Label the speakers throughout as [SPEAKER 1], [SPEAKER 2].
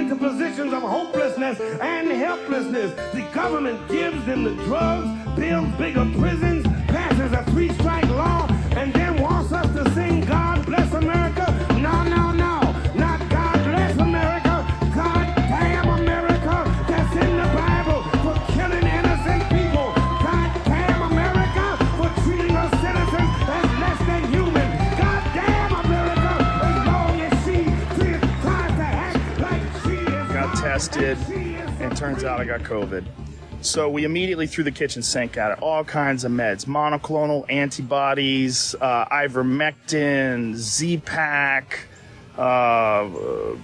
[SPEAKER 1] into positions of hopelessness and helplessness. The government gives them the drugs, builds bigger prisons, passes a 3-strike law, and then wants us to sing God Bless America. No, no, no. Not God Bless America. God damn America. That's in the Bible for killing innocent people. God damn America for treating us citizens as less than human. God damn America as long as she tries to act like she is.
[SPEAKER 2] Got tested, and turns out I got COVID. So we immediately threw the kitchen sink at it. All kinds of meds, monoclonal antibodies, ivermectin, Z-Pak,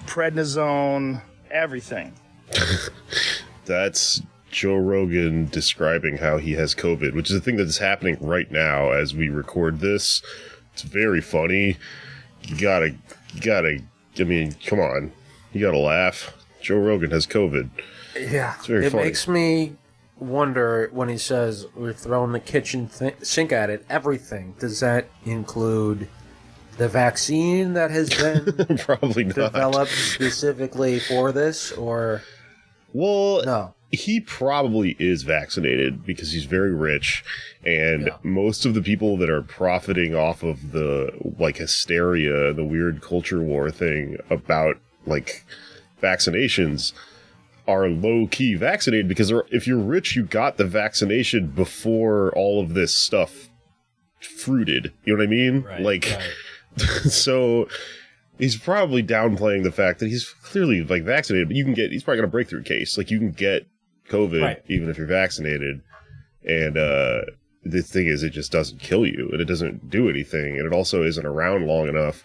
[SPEAKER 2] prednisone, everything.
[SPEAKER 3] That's Joe Rogan describing how he has COVID, which is a thing that is happening right now as we record this. It's very funny. You gotta, I mean, come on. You gotta laugh. Joe Rogan has COVID.
[SPEAKER 4] Yeah.
[SPEAKER 3] It's very funny.
[SPEAKER 4] It makes me wonder when he says we're throwing the kitchen sink at it, everything. Does that include the vaccine that has been
[SPEAKER 3] probably not
[SPEAKER 4] developed specifically for this, or
[SPEAKER 3] well,
[SPEAKER 4] no?
[SPEAKER 3] He probably is vaccinated because he's very rich, and most of the people that are profiting off of the like hysteria, the weird culture war thing about like vaccinations are low-key vaccinated because if you're rich, you got the vaccination before all of this stuff fruited. You know what I mean? Right. So he's probably downplaying the fact that he's clearly like vaccinated, but he's probably got a breakthrough case. Like you can get COVID even if you're vaccinated. And the thing is, it just doesn't kill you and it doesn't do anything. And it also isn't around long enough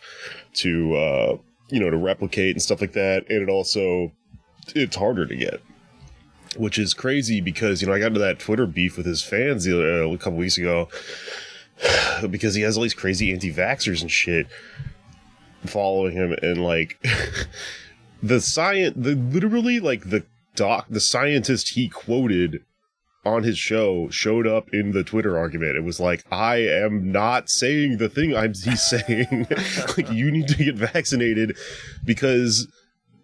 [SPEAKER 3] to, to replicate and stuff like that. And it's harder to get, which is crazy because, I got into that Twitter beef with his fans a couple weeks ago because he has all these crazy anti-vaxxers and shit following him. And like the scientist he quoted on his show showed up in the Twitter argument. It was like, I am not saying the thing he's saying. Like, you need to get vaccinated because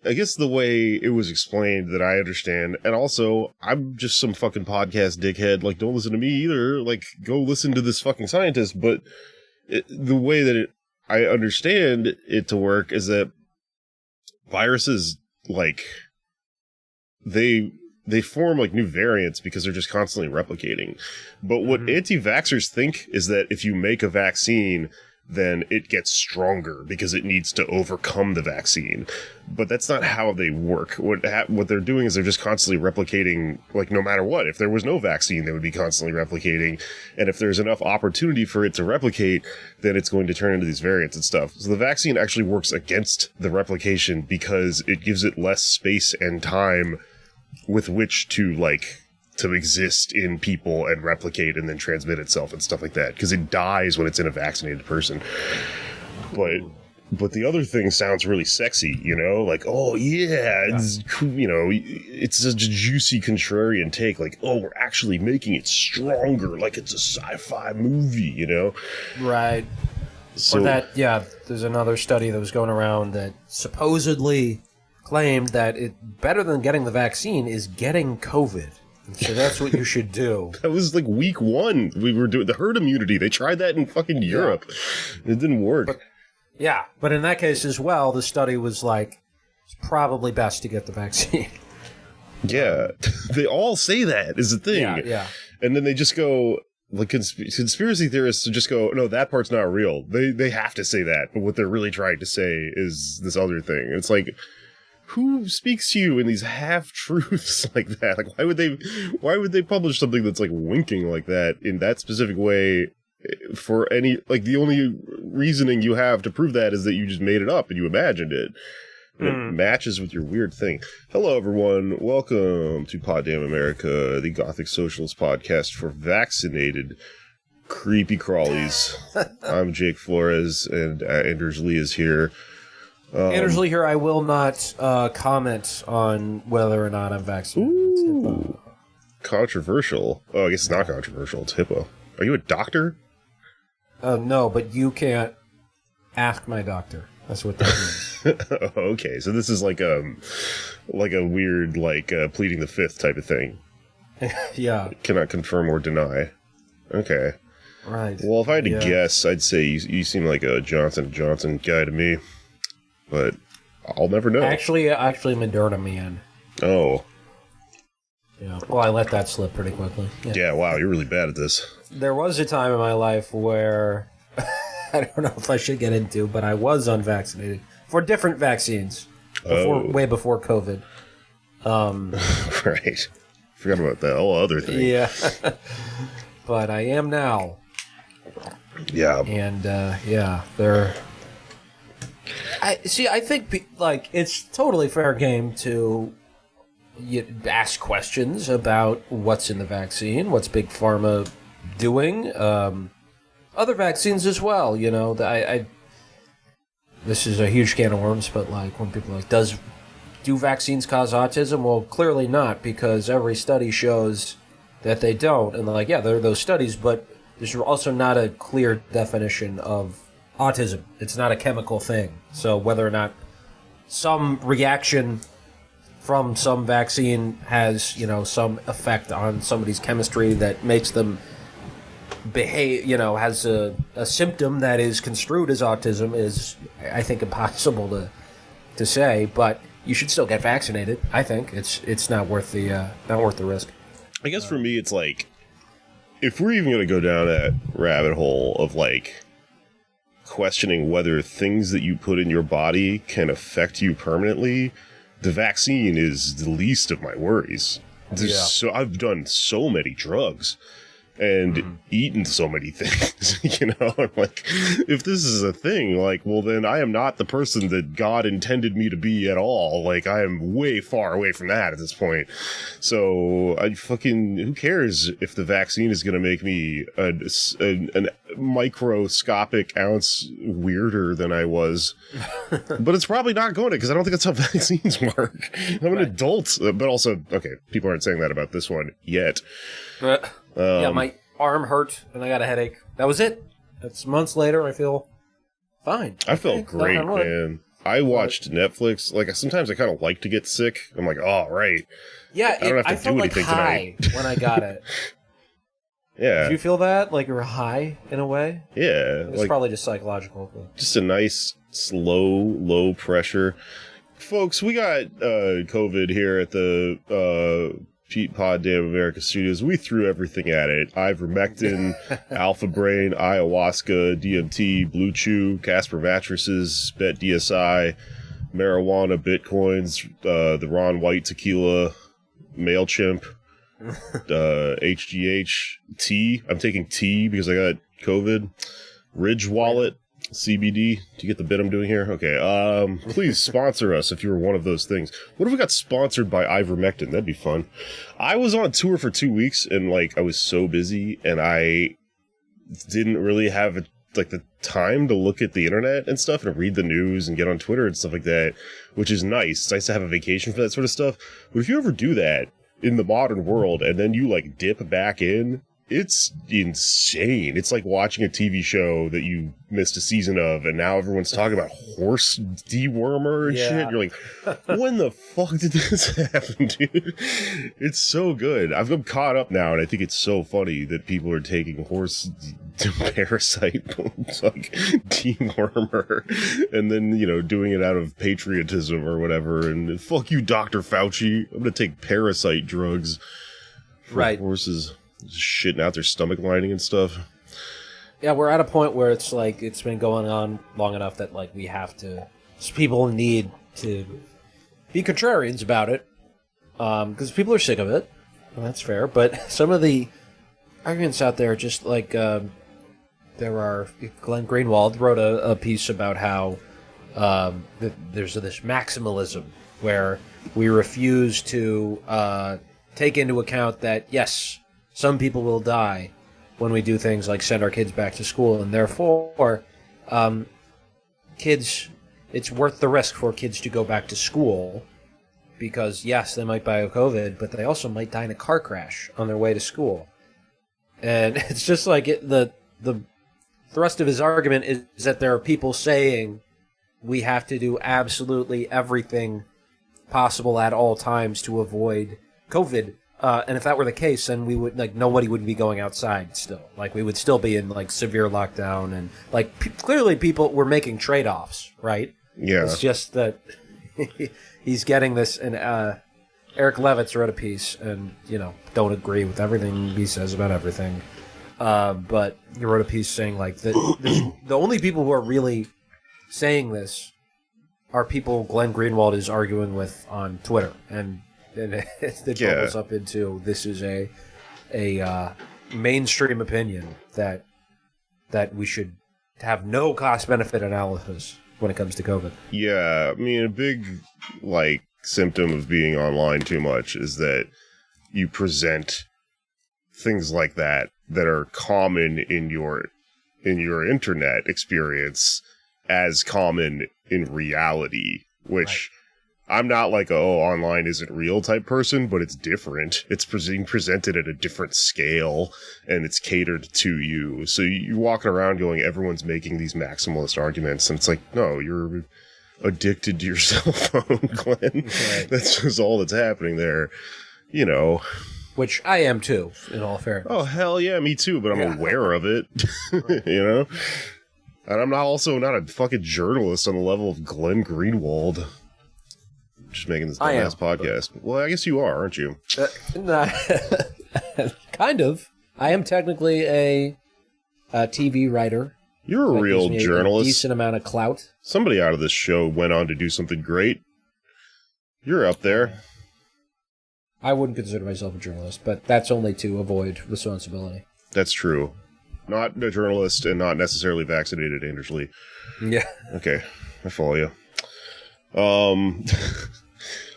[SPEAKER 3] I guess the way it was explained that I understand, and also, I'm just some fucking podcast dickhead, like, don't listen to me either, like, go listen to this fucking scientist, but the way that I understand it to work is that viruses, like, they form, like, new variants because they're just constantly replicating. But what anti-vaxxers think is that if you make a vaccine, then it gets stronger because it needs to overcome the vaccine. But that's not how they work. What they're doing is they're just constantly replicating, like, no matter what. If there was no vaccine, they would be constantly replicating. And if there's enough opportunity for it to replicate, then it's going to turn into these variants and stuff. So the vaccine actually works against the replication because it gives it less space and time with which to, like, to exist in people and replicate and then transmit itself and stuff like that, because it dies when it's in a vaccinated person. But the other thing sounds really sexy, like, oh yeah, it's it's a juicy contrarian take, like, oh, we're actually making it stronger, like it's a sci-fi movie,
[SPEAKER 4] Right. So or that, there's another study that was going around that supposedly claimed that it better than getting the vaccine is getting COVID. So that's what you should do.
[SPEAKER 3] That was like week 1. We were doing the herd immunity. They tried that in fucking Europe. It didn't work.
[SPEAKER 4] But in that case as well, the study was like, it's probably best to get the vaccine.
[SPEAKER 3] Yeah. They all say that is the thing.
[SPEAKER 4] Yeah.
[SPEAKER 3] And then they just go, like, conspiracy theorists just go, no, that part's not real. They have to say that. But what they're really trying to say is this other thing. It's like, who speaks to you in these half-truths like that? Like, why would they publish something that's, like, winking like that in that specific way for any, like, the only reasoning you have to prove that is that you just made it up and you imagined it. And it matches with your weird thing. Hello, everyone. Welcome to Pod Damn America, the Gothic Socialist podcast for vaccinated creepy crawlies. I'm Jake Flores, and Anders Lee is here.
[SPEAKER 4] Anders Lee here. I will not comment on whether or not I'm vaccinated.
[SPEAKER 3] Ooh, controversial. Oh, I guess it's not controversial. It's HIPAA. Are you a doctor?
[SPEAKER 4] No, but you can't ask my doctor. That's what that means.
[SPEAKER 3] Okay, so this is like a weird pleading the fifth type of thing.
[SPEAKER 4] Yeah.
[SPEAKER 3] Cannot confirm or deny. Okay.
[SPEAKER 4] Right.
[SPEAKER 3] Well, if I had to guess, I'd say you seem like a Johnson & Johnson guy to me, but I'll never know.
[SPEAKER 4] Actually, Moderna man.
[SPEAKER 3] Oh.
[SPEAKER 4] Yeah. Well, I let that slip pretty quickly.
[SPEAKER 3] Yeah, wow, you're really bad at this.
[SPEAKER 4] There was a time in my life where I don't know if I should get into, but I was unvaccinated for different vaccines way before COVID.
[SPEAKER 3] Right. Forgot about that whole other thing.
[SPEAKER 4] Yeah. But I am now.
[SPEAKER 3] Yeah.
[SPEAKER 4] And they're. I think it's totally fair game to ask questions about what's in the vaccine, what's Big Pharma doing, other vaccines as well. You know, this is a huge can of worms, but when people are like, do vaccines cause autism? Well, clearly not, because every study shows that they don't. And they're there are those studies, but there's also not a clear definition of autism. It's not a chemical thing. So whether or not some reaction from some vaccine has, some effect on somebody's chemistry that makes them behave, has a symptom that is construed as autism is, I think, impossible to say. But you should still get vaccinated. I think it's not worth the risk.
[SPEAKER 3] I guess for me, it's if we're even going to go down that rabbit hole of questioning whether things that you put in your body can affect you permanently, the vaccine is the least of my worries. So I've done so many drugs and eaten so many things, if this is a thing, well, then I am not the person that God intended me to be at all. I am way far away from that at this point. So who cares if the vaccine is going to make me an microscopic ounce weirder than I was, but it's probably not going to, because I don't think that's how vaccines work. I'm an adult, but also, okay, people aren't saying that about this one yet.
[SPEAKER 4] My arm hurt and I got a headache. That was it. That's months later. I feel fine.
[SPEAKER 3] I felt great, man. I watched Netflix. Sometimes I kind of like to get sick. I'm like, oh, right.
[SPEAKER 4] Yeah,
[SPEAKER 3] I don't have to do anything
[SPEAKER 4] high
[SPEAKER 3] tonight.
[SPEAKER 4] When I got it.
[SPEAKER 3] Yeah.
[SPEAKER 4] Did you feel that? Like you were high in a way?
[SPEAKER 3] Yeah.
[SPEAKER 4] It's probably just psychological. But...
[SPEAKER 3] Just a nice, slow, low pressure. Folks, we got COVID here at the Pete Pod Damn America Studios. We threw everything at it. Ivermectin, Alpha Brain, Ayahuasca, DMT, Blue Chew, Casper mattresses, Bet DSI, marijuana, bitcoins, the Ron White tequila, MailChimp, HGH, tea. I'm taking tea because I got COVID. Ridge Wallet, CBD. Do you get the bit I'm doing here? Okay. Please sponsor us if you were one of those things. What if we got sponsored by ivermectin? That'd be fun. I was on tour for 2 weeks and I was so busy and I didn't really have the time to look at the internet and stuff and read the news and get on Twitter and stuff like that, which is nice. It's nice to have a vacation for that sort of stuff. But if you ever do that in the modern world and then you dip back in, it's insane. It's like watching a TV show that you missed a season of, and now everyone's talking about horse dewormer and shit. You're like, when the fuck did this happen, dude? It's so good. I've been caught up now, and I think it's so funny that people are taking horse parasite dewormer and then, doing it out of patriotism or whatever. And fuck you, Dr. Fauci. I'm going to take parasite drugs for horses. Shitting out their stomach lining and stuff.
[SPEAKER 4] Yeah, we're at a point where it's it's been going on long enough that we have to. People need to be contrarians about it, because people are sick of it. Well, that's fair, but some of the arguments out there, just there are. Glenn Greenwald wrote a piece about how there's this maximalism where we refuse to take into account that yes, some people will die when we do things like send our kids back to school, and therefore, it's worth the risk for kids to go back to school because, yes, they might die of COVID, but they also might die in a car crash on their way to school. And it's just the thrust of his argument is that there are people saying we have to do absolutely everything possible at all times to avoid COVID. And if that were the case, then we would nobody would be going outside still. Like we would still be in severe lockdown, and clearly people were making trade-offs, right?
[SPEAKER 3] Yeah.
[SPEAKER 4] It's just that he's getting this, and Eric Levitz wrote a piece, and don't agree with everything he says about everything, but he wrote a piece saying the only people who are really saying this are people Glenn Greenwald is arguing with on Twitter, and it bubbles up into this is a mainstream opinion that we should have no cost-benefit analysis when it comes to COVID.
[SPEAKER 3] Yeah, I mean, a big symptom of being online too much is that you present things like that are common in your internet experience as common in reality, which I'm not online isn't real type person, but it's different. It's being presented at a different scale, and it's catered to you. So you're walking around going, everyone's making these maximalist arguments, and it's no, you're addicted to your cell phone, Glenn. Right. That's just all that's happening there, Which
[SPEAKER 4] I am too, in all fairness.
[SPEAKER 3] Oh, hell yeah, me too, but I'm aware of it, And I'm also not a fucking journalist on the level of Glenn Greenwald. Just making this dumbass podcast. Well, I guess you are, aren't you?
[SPEAKER 4] Kind of. I am technically a TV writer.
[SPEAKER 3] You're a real journalist.
[SPEAKER 4] A decent amount of clout.
[SPEAKER 3] Somebody out of this show went on to do something great. You're up there.
[SPEAKER 4] I wouldn't consider myself a journalist, but that's only to avoid responsibility.
[SPEAKER 3] That's true. Not a journalist and not necessarily vaccinated, Andersley.
[SPEAKER 4] Yeah.
[SPEAKER 3] Okay, I follow you.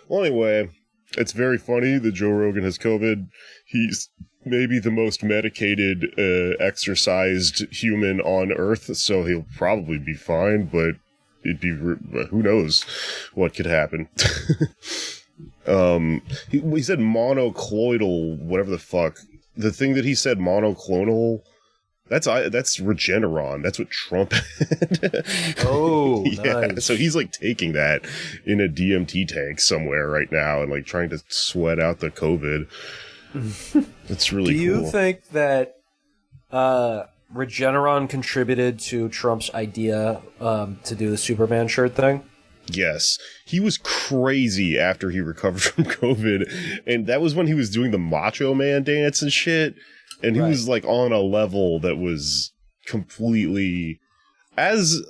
[SPEAKER 3] Well, anyway, it's very funny that Joe Rogan has COVID. He's maybe the most medicated, exercised human on Earth, so he'll probably be fine, but who knows what could happen. He said monocloidal, whatever the fuck. The thing that he said, monoclonal, that's Regeneron. That's what Trump had. Oh, yeah. Nice. So he's taking that in a DMT tank somewhere right now and trying to sweat out the COVID. That's really cool. Do
[SPEAKER 4] you think that Regeneron contributed to Trump's idea to do the Superman shirt thing?
[SPEAKER 3] Yes. He was crazy after he recovered from COVID, and that was when he was doing the Macho Man dance and shit. And he was on a level that was completely, as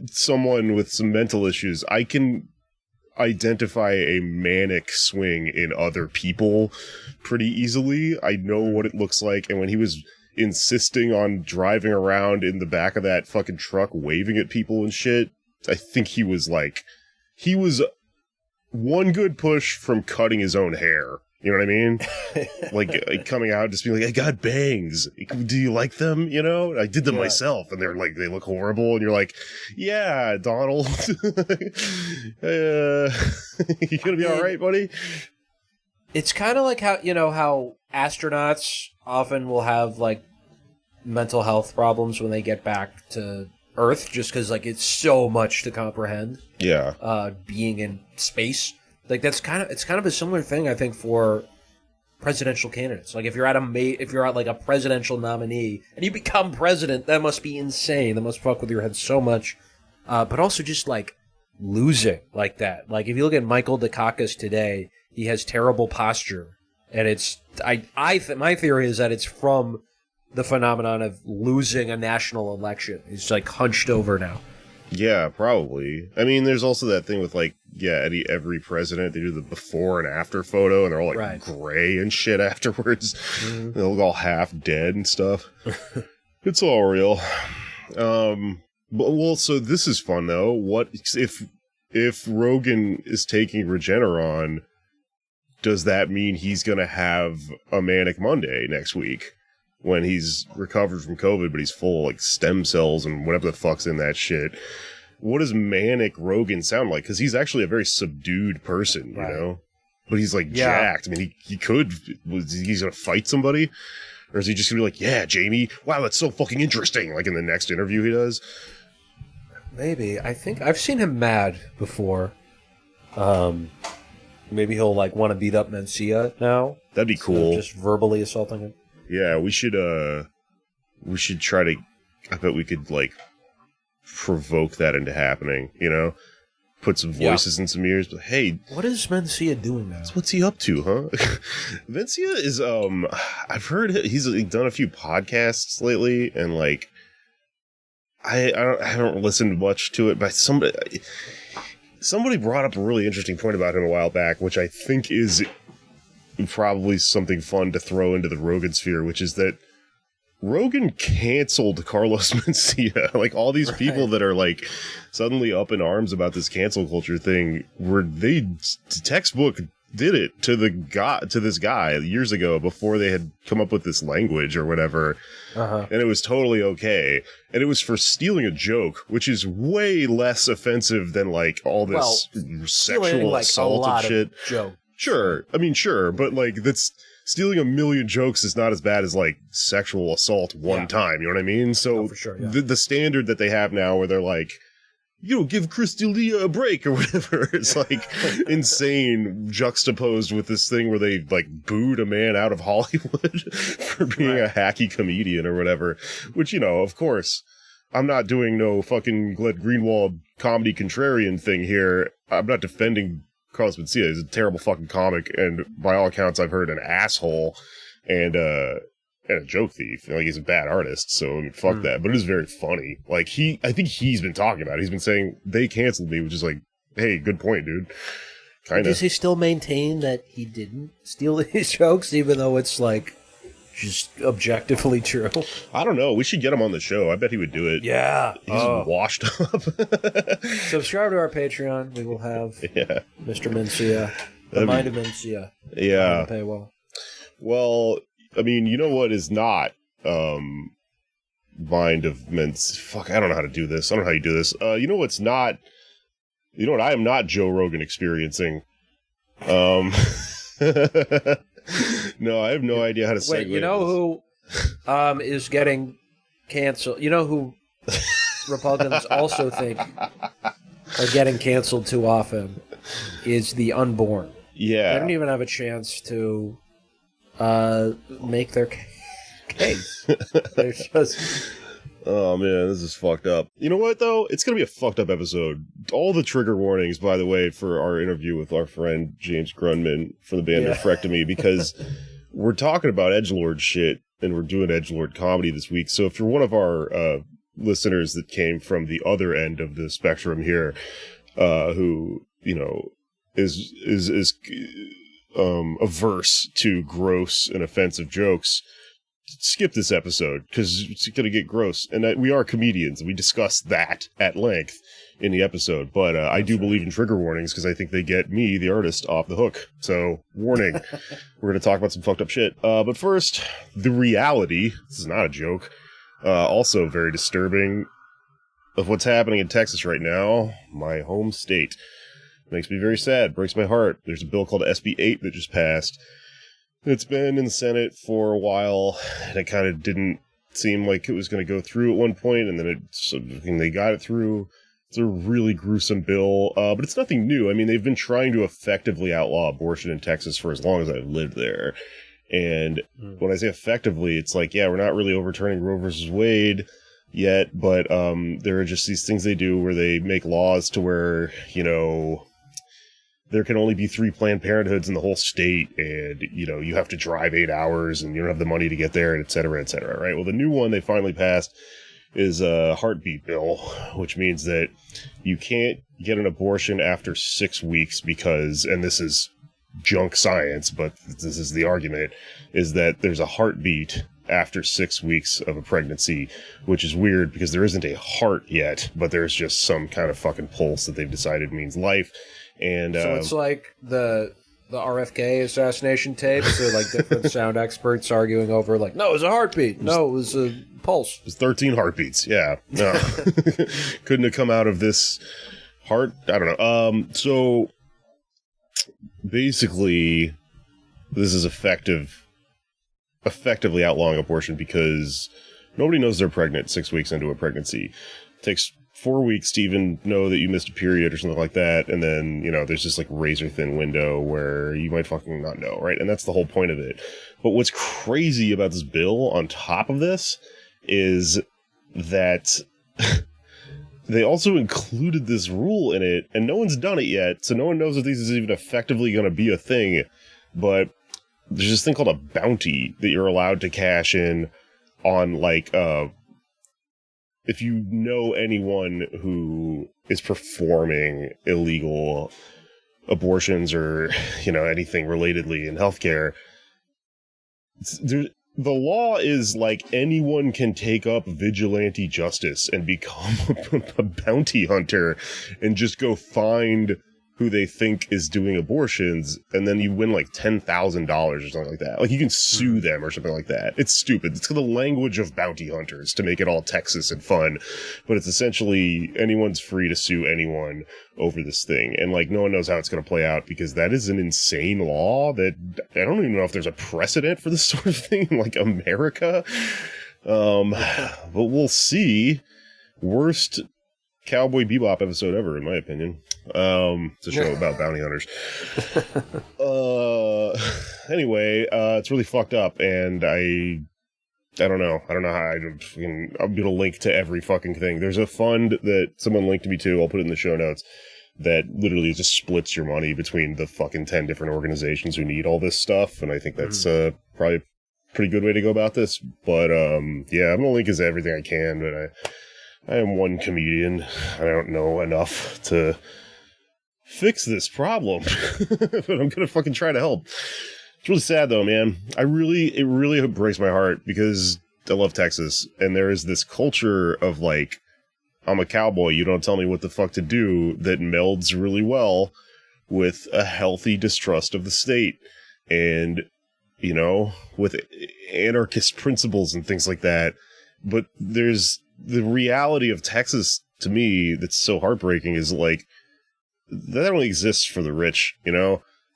[SPEAKER 3] someone with some mental issues, I can identify a manic swing in other people pretty easily. I know what it looks like. And when he was insisting on driving around in the back of that fucking truck, waving at people and shit, I think he was one good push from cutting his own hair. You know what I mean? Coming out, just being I got bangs. Do you like them? I did them myself, and they're they look horrible. And you're yeah, Donald. You gonna be all right, buddy?
[SPEAKER 4] It's kind of how astronauts often will have mental health problems when they get back to Earth, just because it's so much to comprehend.
[SPEAKER 3] Yeah.
[SPEAKER 4] Being in space. It's kind of a similar thing, I think, for presidential candidates. If you're at a presidential nominee and you become president, that must be insane. That must fuck with your head so much. But also just losing like that. If you look at Michael Dukakis today, he has terrible posture, and it's my theory is that it's from the phenomenon of losing a national election. He's hunched over now.
[SPEAKER 3] Yeah, probably. I mean, there's also that thing with every president, they do the before and after photo, and they're all gray and shit afterwards. Mm-hmm. They look all half dead and stuff. It's all real. So this is fun though. What if Rogan is taking Regeneron? Does that mean he's gonna have a Manic Monday next week? When he's recovered from COVID, but he's full of stem cells and whatever the fuck's in that shit. What does manic Rogan sound like? Because he's actually a very subdued person, you know? But he's jacked. I mean, he's gonna fight somebody? Or is he just gonna be yeah, Jamie, wow, that's so fucking interesting, in the next interview he does?
[SPEAKER 4] Maybe. I think I've seen him mad before. Maybe he'll like want to beat up Mencia now.
[SPEAKER 3] That'd be cool.
[SPEAKER 4] Just verbally assaulting him.
[SPEAKER 3] Yeah, we should try to. I bet we could like provoke that into happening. You know, put some voices in some ears. But hey,
[SPEAKER 4] what is Mencia doing now?
[SPEAKER 3] What's he up to, huh? Mencia is I've heard he's done a few podcasts lately, and like I haven't listened much to it, but somebody brought up a really interesting point about him a while back, which I think is probably something fun to throw into the Rogan sphere, which is that Rogan canceled Carlos Mencia. Like, all these people that are like suddenly up in arms about this cancel culture thing, textbook did it to this guy years ago before they had come up with this language or whatever. And it was totally okay. And it was for stealing a joke, which is way less offensive than like all this sexual assault and shit. Sure. I mean, sure. But like, that's stealing 1 million jokes is not as bad as like sexual assault one time. You know what I mean? So
[SPEAKER 4] for sure,
[SPEAKER 3] the standard that they have now where they're like, give Chris D'Elia a break or whatever. It's like insane, juxtaposed with this thing where they like booed a man out of Hollywood for being a hacky comedian or whatever. Which, of course, I'm not doing no fucking Glenn Greenwald comedy contrarian thing here. I'm not defending Carlos Mencia. He's a terrible fucking comic, and by all accounts, I've heard an asshole and a joke thief. Like, he's a bad artist, so I mean, fuck that. But it is very funny. Like, I think he's been talking about it. He's been saying they canceled me, which is like, hey, good point, dude. Kind of.
[SPEAKER 4] Does he still maintain that he didn't steal these jokes, even though it's like just objectively true?
[SPEAKER 3] I don't know. We should get him on the show. I bet he would do it.
[SPEAKER 4] Yeah.
[SPEAKER 3] He's washed up.
[SPEAKER 4] Subscribe to our Patreon. We will have Mr. Mencia, the Mind of Mencia.
[SPEAKER 3] Yeah.
[SPEAKER 4] Paywall.
[SPEAKER 3] Well, I mean, you know what is not Mind of Mencia? Fuck, I don't know how to do this. I don't know how you do this. You know what's not? You know what I am not Joe Rogan experiencing? No, I have no idea how to segue.
[SPEAKER 4] Wait, you know who is getting canceled? You know who Republicans also think are getting canceled too often is the unborn.
[SPEAKER 3] Yeah.
[SPEAKER 4] They don't even have a chance to make their case. They're just...
[SPEAKER 3] Oh, man, this is fucked up. You know what, though? It's going to be a fucked up episode. All the trigger warnings, by the way, for our interview with our friend James Grundmann from the band Nephrectomy, because we're talking about edgelord shit, and we're doing edgelord comedy this week. So if you're one of our listeners that came from the other end of the spectrum here, who, is averse to gross and offensive jokes, skip this episode because it's going to get gross. And we are comedians. We discuss that at length in the episode. But I do believe in trigger warnings because I think they get me, the artist, off the hook. So, warning. We're going to talk about some fucked up shit. But first, the reality. This is not a joke. Also very disturbing of what's happening in Texas right now. My home state. Makes me very sad. Breaks my heart. There's a bill called SB 8 that just passed. It's been in the Senate for a while, and it kind of didn't seem like it was going to go through at one point, and then they got it through. It's a really gruesome bill, but it's nothing new. I mean, they've been trying to effectively outlaw abortion in Texas for as long as I've lived there. And when I say effectively, it's like, we're not really overturning Roe versus Wade yet, but there are just these things they do where they make laws to where, there can only be 3 Planned Parenthoods in the whole state, and, you have to drive 8 hours, and you don't have the money to get there, and et cetera, right? Well, the new one they finally passed is a heartbeat bill, which means that you can't get an abortion after 6 weeks because, and this is junk science, but this is the argument, is that there's a heartbeat after 6 weeks of a pregnancy, which is weird because there isn't a heart yet, but there's just some kind of fucking pulse that they've decided means life. And
[SPEAKER 4] so it's like the RFK assassination tapes, or like different sound experts arguing over, like, no, it was a heartbeat. No, it was a pulse.
[SPEAKER 3] It was 13 heartbeats. Yeah. No. Couldn't have come out of this heart. I don't know. So basically, this is effectively outlawing abortion because nobody knows they're pregnant 6 weeks into a pregnancy. It takes 4 weeks to even know that you missed a period or something like that. And then, there's this like razor thin window where you might fucking not know, right? And that's the whole point of it. But what's crazy about this bill on top of this is that they also included this rule in it, and no one's done it yet, so no one knows if this is even effectively going to be a thing. But there's this thing called a bounty that you're allowed to cash in on, like, if you know anyone who is performing illegal abortions or, anything relatedly in healthcare. The law is like anyone can take up vigilante justice and become a bounty hunter and just go find who they think is doing abortions, and then you win like $10,000 or something like that. Like, you can sue them or something like that. It's stupid. It's the language of bounty hunters to make it all Texas and fun, but it's essentially anyone's free to sue anyone over this thing. And like, no one knows how it's going to play out, because that is an insane law that I don't even know if there's a precedent for this sort of thing in like America. But we'll see. Worst Cowboy Bebop episode ever, in my opinion. It's a show about bounty hunters. Anyway, it's really fucked up, and I don't know how I'm gonna link to every fucking thing. There's a fund that someone linked me to, I'll put it in the show notes, that literally just splits your money between the fucking 10 different organizations who need all this stuff, and I think that's probably a pretty good way to go about this. But yeah, I'm gonna link as everything I can, but I am one comedian. I don't know enough to fix this problem, but I'm gonna fucking try to help. It's really sad though, man. It really breaks my heart, because I love Texas, and there is this culture of like, I'm a cowboy, you don't tell me what the fuck to do, that melds really well with a healthy distrust of the state, and with anarchist principles and things like that. But there's the reality of Texas, to me, that's so heartbreaking, is like, that only exists for the rich,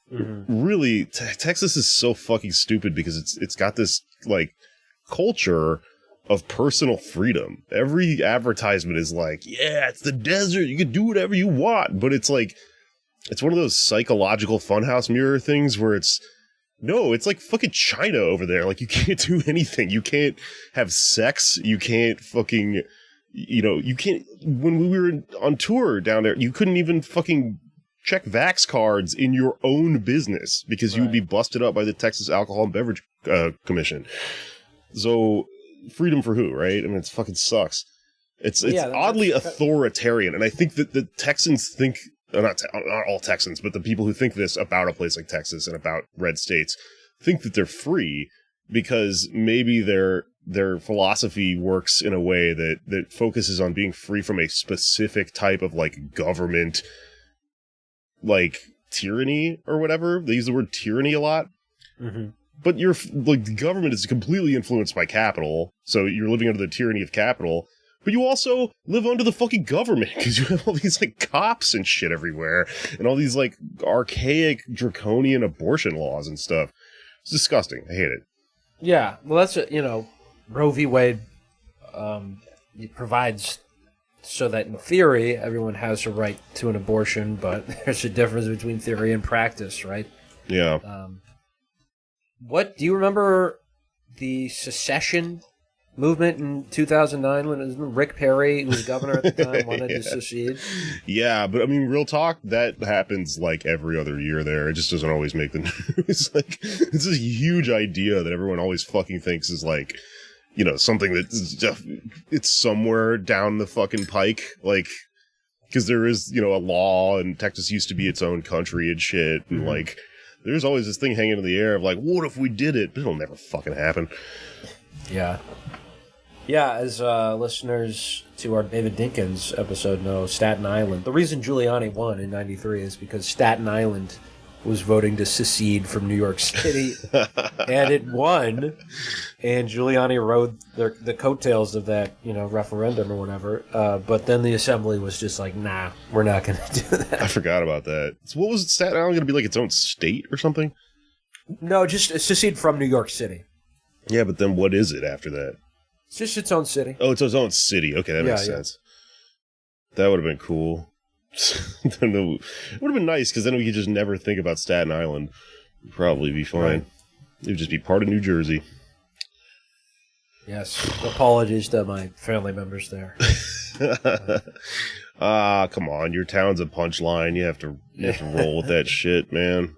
[SPEAKER 3] Really, Texas is so fucking stupid, because it's got this like culture of personal freedom. Every advertisement is like, yeah, it's the desert, you can do whatever you want. But it's like, it's one of those psychological funhouse mirror things where it's like fucking China over there. Like, you can't do anything. You can't have sex. You can't fucking, you can't, when we were on tour down there, you couldn't even fucking check Vax cards in your own business, because you would be busted up by the Texas Alcohol and Beverage Commission. So, freedom for who, right? I mean, it fucking sucks. It's oddly authoritarian, and I think that the Texans think, not all Texans, but the people who think this about a place like Texas and about red states think that they're free, because maybe their philosophy works in a way that focuses on being free from a specific type of like government, like tyranny or whatever. They use the word tyranny a lot. Mm-hmm. But the government is completely influenced by capital, so you're living under the tyranny of capital. But you also live under the fucking government, because you have all these like cops and shit everywhere, and all these like archaic draconian abortion laws and stuff. It's disgusting. I hate it.
[SPEAKER 4] Yeah, well, that's Roe v. Wade it provides so that in theory everyone has a right to an abortion, but there's a difference between theory and practice, right?
[SPEAKER 3] Yeah.
[SPEAKER 4] What do you remember the secession movement in 2009 when it was Rick Perry, who was governor at the time, wanted to secede?
[SPEAKER 3] Yeah, but I mean, real talk, that happens like every other year there. It just doesn't always make the news. Like, it's this huge idea that everyone always fucking thinks is like, something that's it's somewhere down the fucking pike. Like, because there is, a law, and Texas used to be its own country and shit. And like, there's always this thing hanging in the air of like, what if we did it? But it'll never fucking happen.
[SPEAKER 4] Yeah. Yeah, as listeners to our David Dinkins episode know, Staten Island. The reason Giuliani won in 93 is because Staten Island was voting to secede from New York City, and it won. And Giuliani rode the coattails of that, referendum or whatever. But then the assembly was just like, nah, we're not going to do that.
[SPEAKER 3] I forgot about that. So what was Staten Island going to be, like its own state or something?
[SPEAKER 4] No, just secede from New York City.
[SPEAKER 3] Yeah, but then what is it after that?
[SPEAKER 4] It's just its own city.
[SPEAKER 3] Oh, it's its own city. Okay, that makes sense. That would have been cool. I don't know. It would have been nice because then we could just never think about Staten Island. It'd probably be fine.
[SPEAKER 4] Right.
[SPEAKER 3] It would just be part of New Jersey.
[SPEAKER 4] Yes. Apologies to my family members there.
[SPEAKER 3] Come on. Your town's a punchline. You have to roll with that shit, man.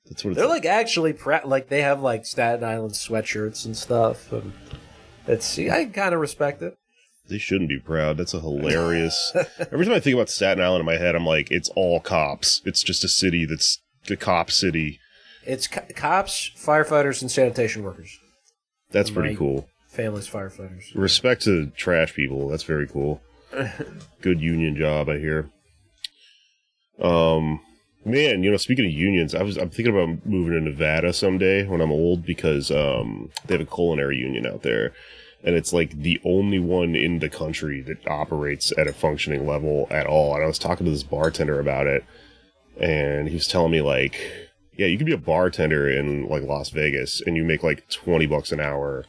[SPEAKER 3] That's what it's
[SPEAKER 4] They're like actually like they have like Staten Island sweatshirts and stuff. And I kind of respect it.
[SPEAKER 3] They shouldn't be proud. That's a hilarious. Every time I think about Staten Island in my head, I'm like, it's all cops. It's just a city that's a cop city. It's
[SPEAKER 4] cops, firefighters, and sanitation workers.
[SPEAKER 3] That's pretty cool.
[SPEAKER 4] Family's firefighters.
[SPEAKER 3] Respect to trash people. That's very cool. Good union job, I hear. Man, speaking of unions, I'm thinking about moving to Nevada someday when I'm old because they have a culinary union out there. And it's like the only one in the country that operates at a functioning level at all. And I was talking to this bartender about it, and he was telling me like, yeah, you could be a bartender in like Las Vegas and you make like $20 an hour,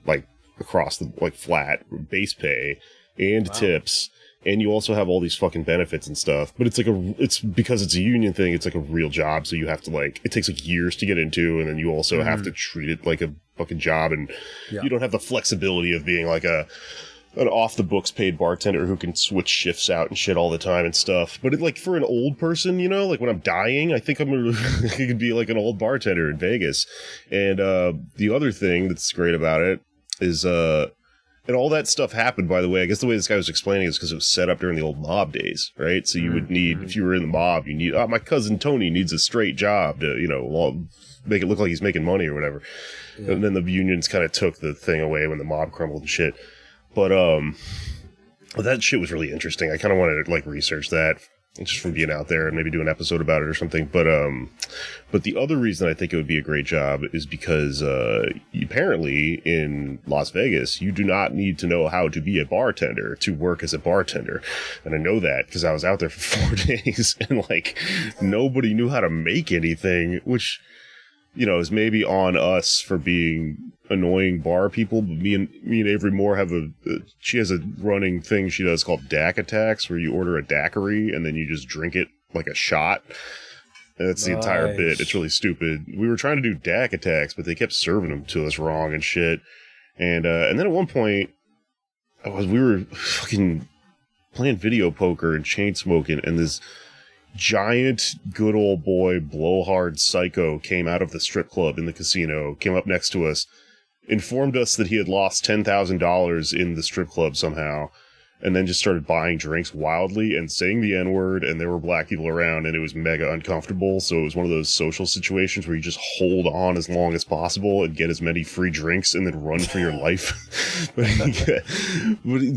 [SPEAKER 3] like across the like flat base pay and tips. And you also have all these fucking benefits and stuff. But it's like it's because it's a union thing, it's like a real job. So you have to like, it takes like years to get into. And then you also have to treat it like a fucking job. And you don't have the flexibility of being like an off the books paid bartender who can switch shifts out and shit all the time and stuff. But like for an old person, like when I'm dying, I think I could be like an old bartender in Vegas. And the other thing that's great about it is, and all that stuff happened, by the way. I guess the way this guy was explaining is because it was set up during the old mob days, right? So you would need, if you were in the mob, you need, my cousin Tony needs a straight job to, make it look like he's making money or whatever. Yeah. And then the unions kind of took the thing away when the mob crumbled and shit. But that shit was really interesting. I kind of wanted to like research that just from being out there and maybe do an episode about it or something. But the other reason I think it would be a great job is because apparently in Las Vegas, you do not need to know how to be a bartender to work as a bartender. And I know that because I was out there for 4 days and like nobody knew how to make anything, which, is maybe on us for being annoying bar people. But me and Avery Moore she has a running thing she does called DAC attacks, where you order a daiquiri and then you just drink it like a shot. And that's the entire bit. It's really stupid. We were trying to do DAC attacks, but they kept serving them to us wrong and shit. And then at one point, we were fucking playing video poker and chain smoking, and this giant good old boy blowhard psycho came out of the strip club in the casino, came up next to us, informed us that he had lost $10,000 in the strip club somehow, and then just started buying drinks wildly and saying the N-word, and there were black people around, and it was mega uncomfortable. So it was one of those social situations where you just hold on as long as possible and get as many free drinks and then run for your life. But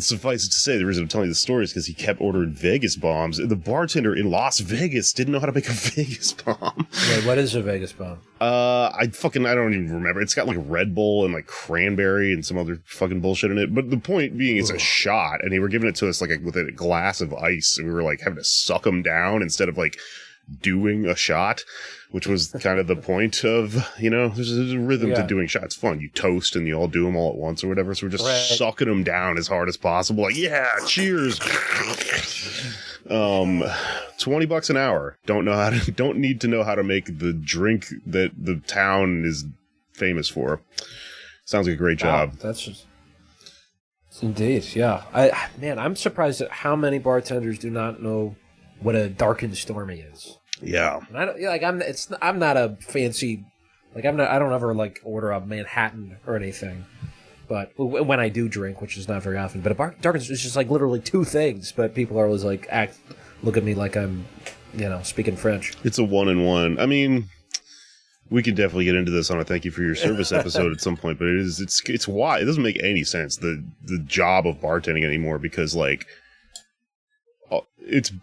[SPEAKER 3] suffice it to say, the reason I'm telling you the story is because he kept ordering Vegas bombs. The bartender in Las Vegas didn't know how to make a Vegas bomb.
[SPEAKER 4] Wait, what is a Vegas bomb?
[SPEAKER 3] I don't even remember. It's got like Red Bull and like cranberry and some other fucking bullshit in it. But the point being, it's a shot, and they were giving it to us like with a glass of ice, and we were like having to suck them down instead of like doing a shot, which was kind of the point of, there's a rhythm to doing shots. Fun. You toast and you all do them all at once or whatever. So we're just sucking them down as hard as possible. Like, yeah, cheers. $20 an hour. Don't need to know how to make the drink that the town is famous for. Sounds like a great job.
[SPEAKER 4] That's just indeed, yeah. I'm surprised at how many bartenders do not know what a dark and stormy is.
[SPEAKER 3] Yeah.
[SPEAKER 4] And I'm not a fancy, I don't ever like order a Manhattan or anything. But when I do drink, which is not very often, but a dark and stormy is just like literally two things. But people are always like look at me like I'm, speaking French.
[SPEAKER 3] It's a 1-in-1. I mean, we can definitely get into this on a thank you for your service episode at some point, but it's why it doesn't make any sense, the job of bartending anymore, because like it's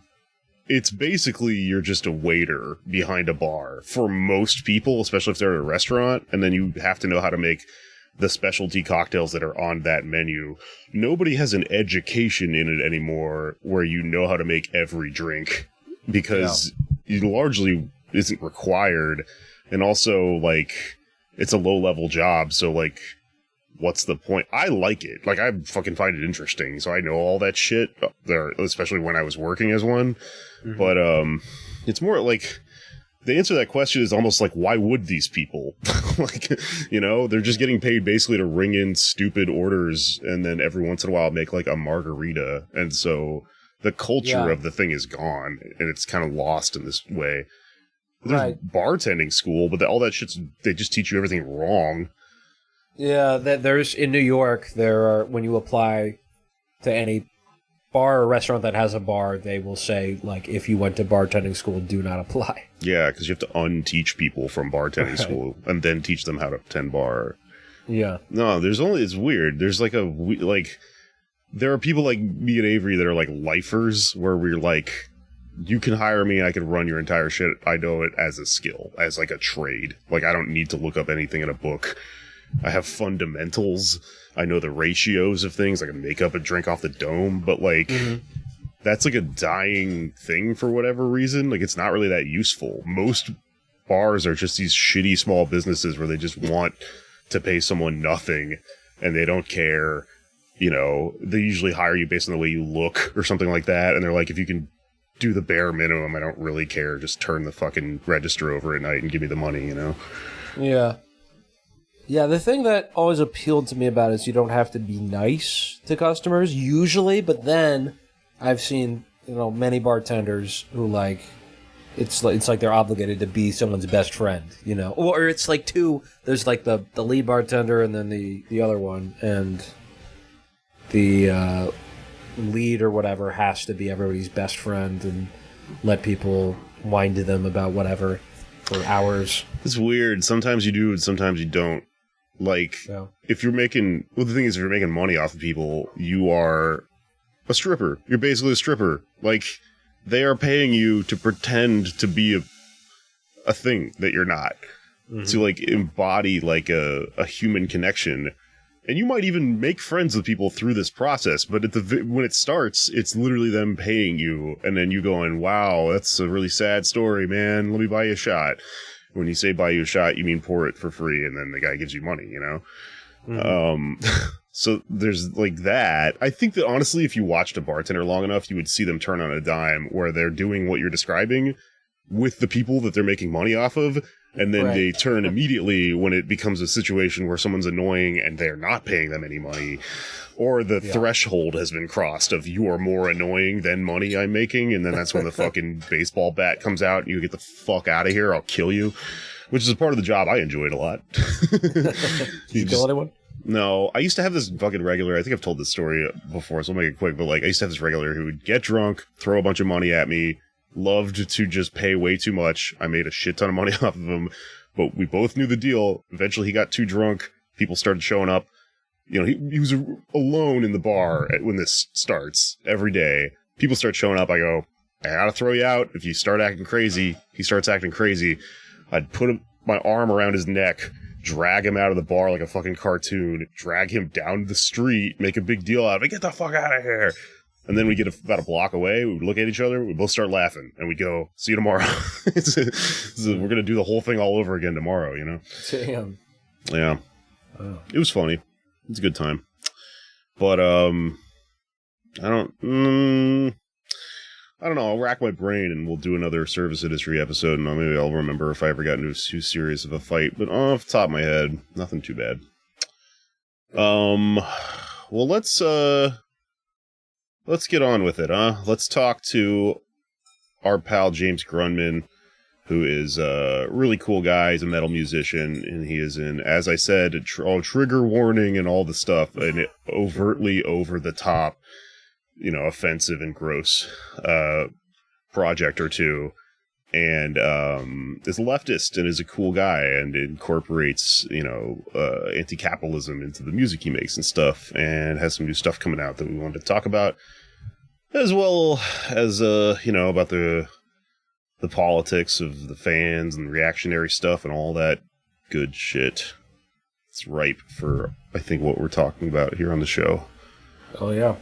[SPEAKER 3] basically you're just a waiter behind a bar for most people, especially if they're at a restaurant, and then you have to know how to make the specialty cocktails that are on that menu. Nobody has an education in it anymore where you know how to make every drink, because it largely isn't required. And also, like, it's a low-level job, so, like, what's the point? I like it. Like, I fucking find it interesting. So I know all that shit there, especially when I was working as one. Mm-hmm. But, it's more like, the answer to that question is almost like, why would these people? Like, you know, they're just getting paid basically to ring in stupid orders and then every once in a while make like a margarita. And so the culture of the thing is gone and it's kind of lost in this way. There's bartending school, but all that shit's, they just teach you everything wrong.
[SPEAKER 4] Yeah, there's, in New York, there are, when you apply to any bar or restaurant that has a bar, they will say, like, if you went to bartending school, do not apply. Yeah,
[SPEAKER 3] because you have to unteach people from bartending school and then teach them how to tend bar.
[SPEAKER 4] Yeah.
[SPEAKER 3] No, it's weird. There's like there are people like me and Avery that are like lifers, where we're like, you can hire me and I can run your entire shit. I know it as a skill, as like a trade. Like, I don't need to look up anything in a book. I have fundamentals. I know the ratios of things. I can make up a drink off the dome, but like, that's like a dying thing for whatever reason. Like, it's not really that useful. Most bars are just these shitty small businesses where they just want to pay someone nothing and they don't care. You know, they usually hire you based on the way you look or something like that. And they're like, if you can do the bare minimum, I don't really care. Just turn the fucking register over at night and give me the money, you know?
[SPEAKER 4] Yeah. Yeah, the thing that always appealed to me about it is you don't have to be nice to customers, usually, but then I've seen, you know, many bartenders who, like, it's like they're obligated to be someone's best friend, you know? Or it's like there's like the lead bartender and then the other one, and the lead or whatever has to be everybody's best friend and let people whine to them about whatever for hours.
[SPEAKER 3] It's weird. Sometimes you do and sometimes you don't. Like, if you're making... Well, the thing is, if you're making money off of people, you are a stripper. You're basically a stripper. Like, they are paying you to pretend to be a thing that you're not. Mm-hmm. To, like, embody, like, a human connection. And you might even make friends with people through this process, but when it starts, it's literally them paying you, and then you going, wow, that's a really sad story, man. Let me buy you a shot. When you say buy you a shot, you mean pour it for free, and then the guy gives you money, you know? Mm-hmm. So there's like that. I think that honestly, if you watched a bartender long enough, you would see them turn on a dime where they're doing what you're describing with the people that they're making money off of, and then they turn immediately when it becomes a situation where someone's annoying and they're not paying them any money, or the threshold has been crossed of you are more annoying than money I'm making, and then that's when the fucking baseball bat comes out and you get the fuck out of here, I'll kill you, which is a part of the job I enjoyed a lot.
[SPEAKER 4] You kill anyone?
[SPEAKER 3] No, I used to have this fucking regular, I think I've told this story before, so I'll make it quick, but like I used to have this regular who would get drunk, throw a bunch of money at me, loved to just pay way too much. I made a shit ton of money off of him, but we both knew the deal. Eventually he got too drunk. People started showing up. You know, he was alone in the bar when this starts every day. People start showing up. I go, I gotta throw you out. If you start acting crazy, he starts acting crazy. I'd put my arm around his neck, drag him out of the bar like a fucking cartoon, drag him down the street, make a big deal out of it. Get the fuck out of here. And then we get about a block away, we would look at each other, we both start laughing, and we go, see you tomorrow. We're going to do the whole thing all over again tomorrow, you know?
[SPEAKER 4] Damn.
[SPEAKER 3] Yeah. Oh. It was funny. It's a good time. But, I don't know, I'll rack my brain and we'll do another service industry episode, and maybe I'll remember if I ever got into too serious of a fight, but off the top of my head, nothing too bad. Well, let's get on with it, huh? Let's talk to our pal James Grundmann, who is a really cool guy. He's a metal musician, and he is in, as I said, trigger warning and all the stuff, an overtly over-the-top, you know, offensive and gross project or two. And is a leftist and is a cool guy and incorporates, you know, anti-capitalism into the music he makes and stuff, and has some new stuff coming out that we wanted to talk about, as well as, you know, about the politics of the fans and reactionary stuff and all that good shit. It's ripe for, I think, what we're talking about here on the show.
[SPEAKER 4] Oh, yeah.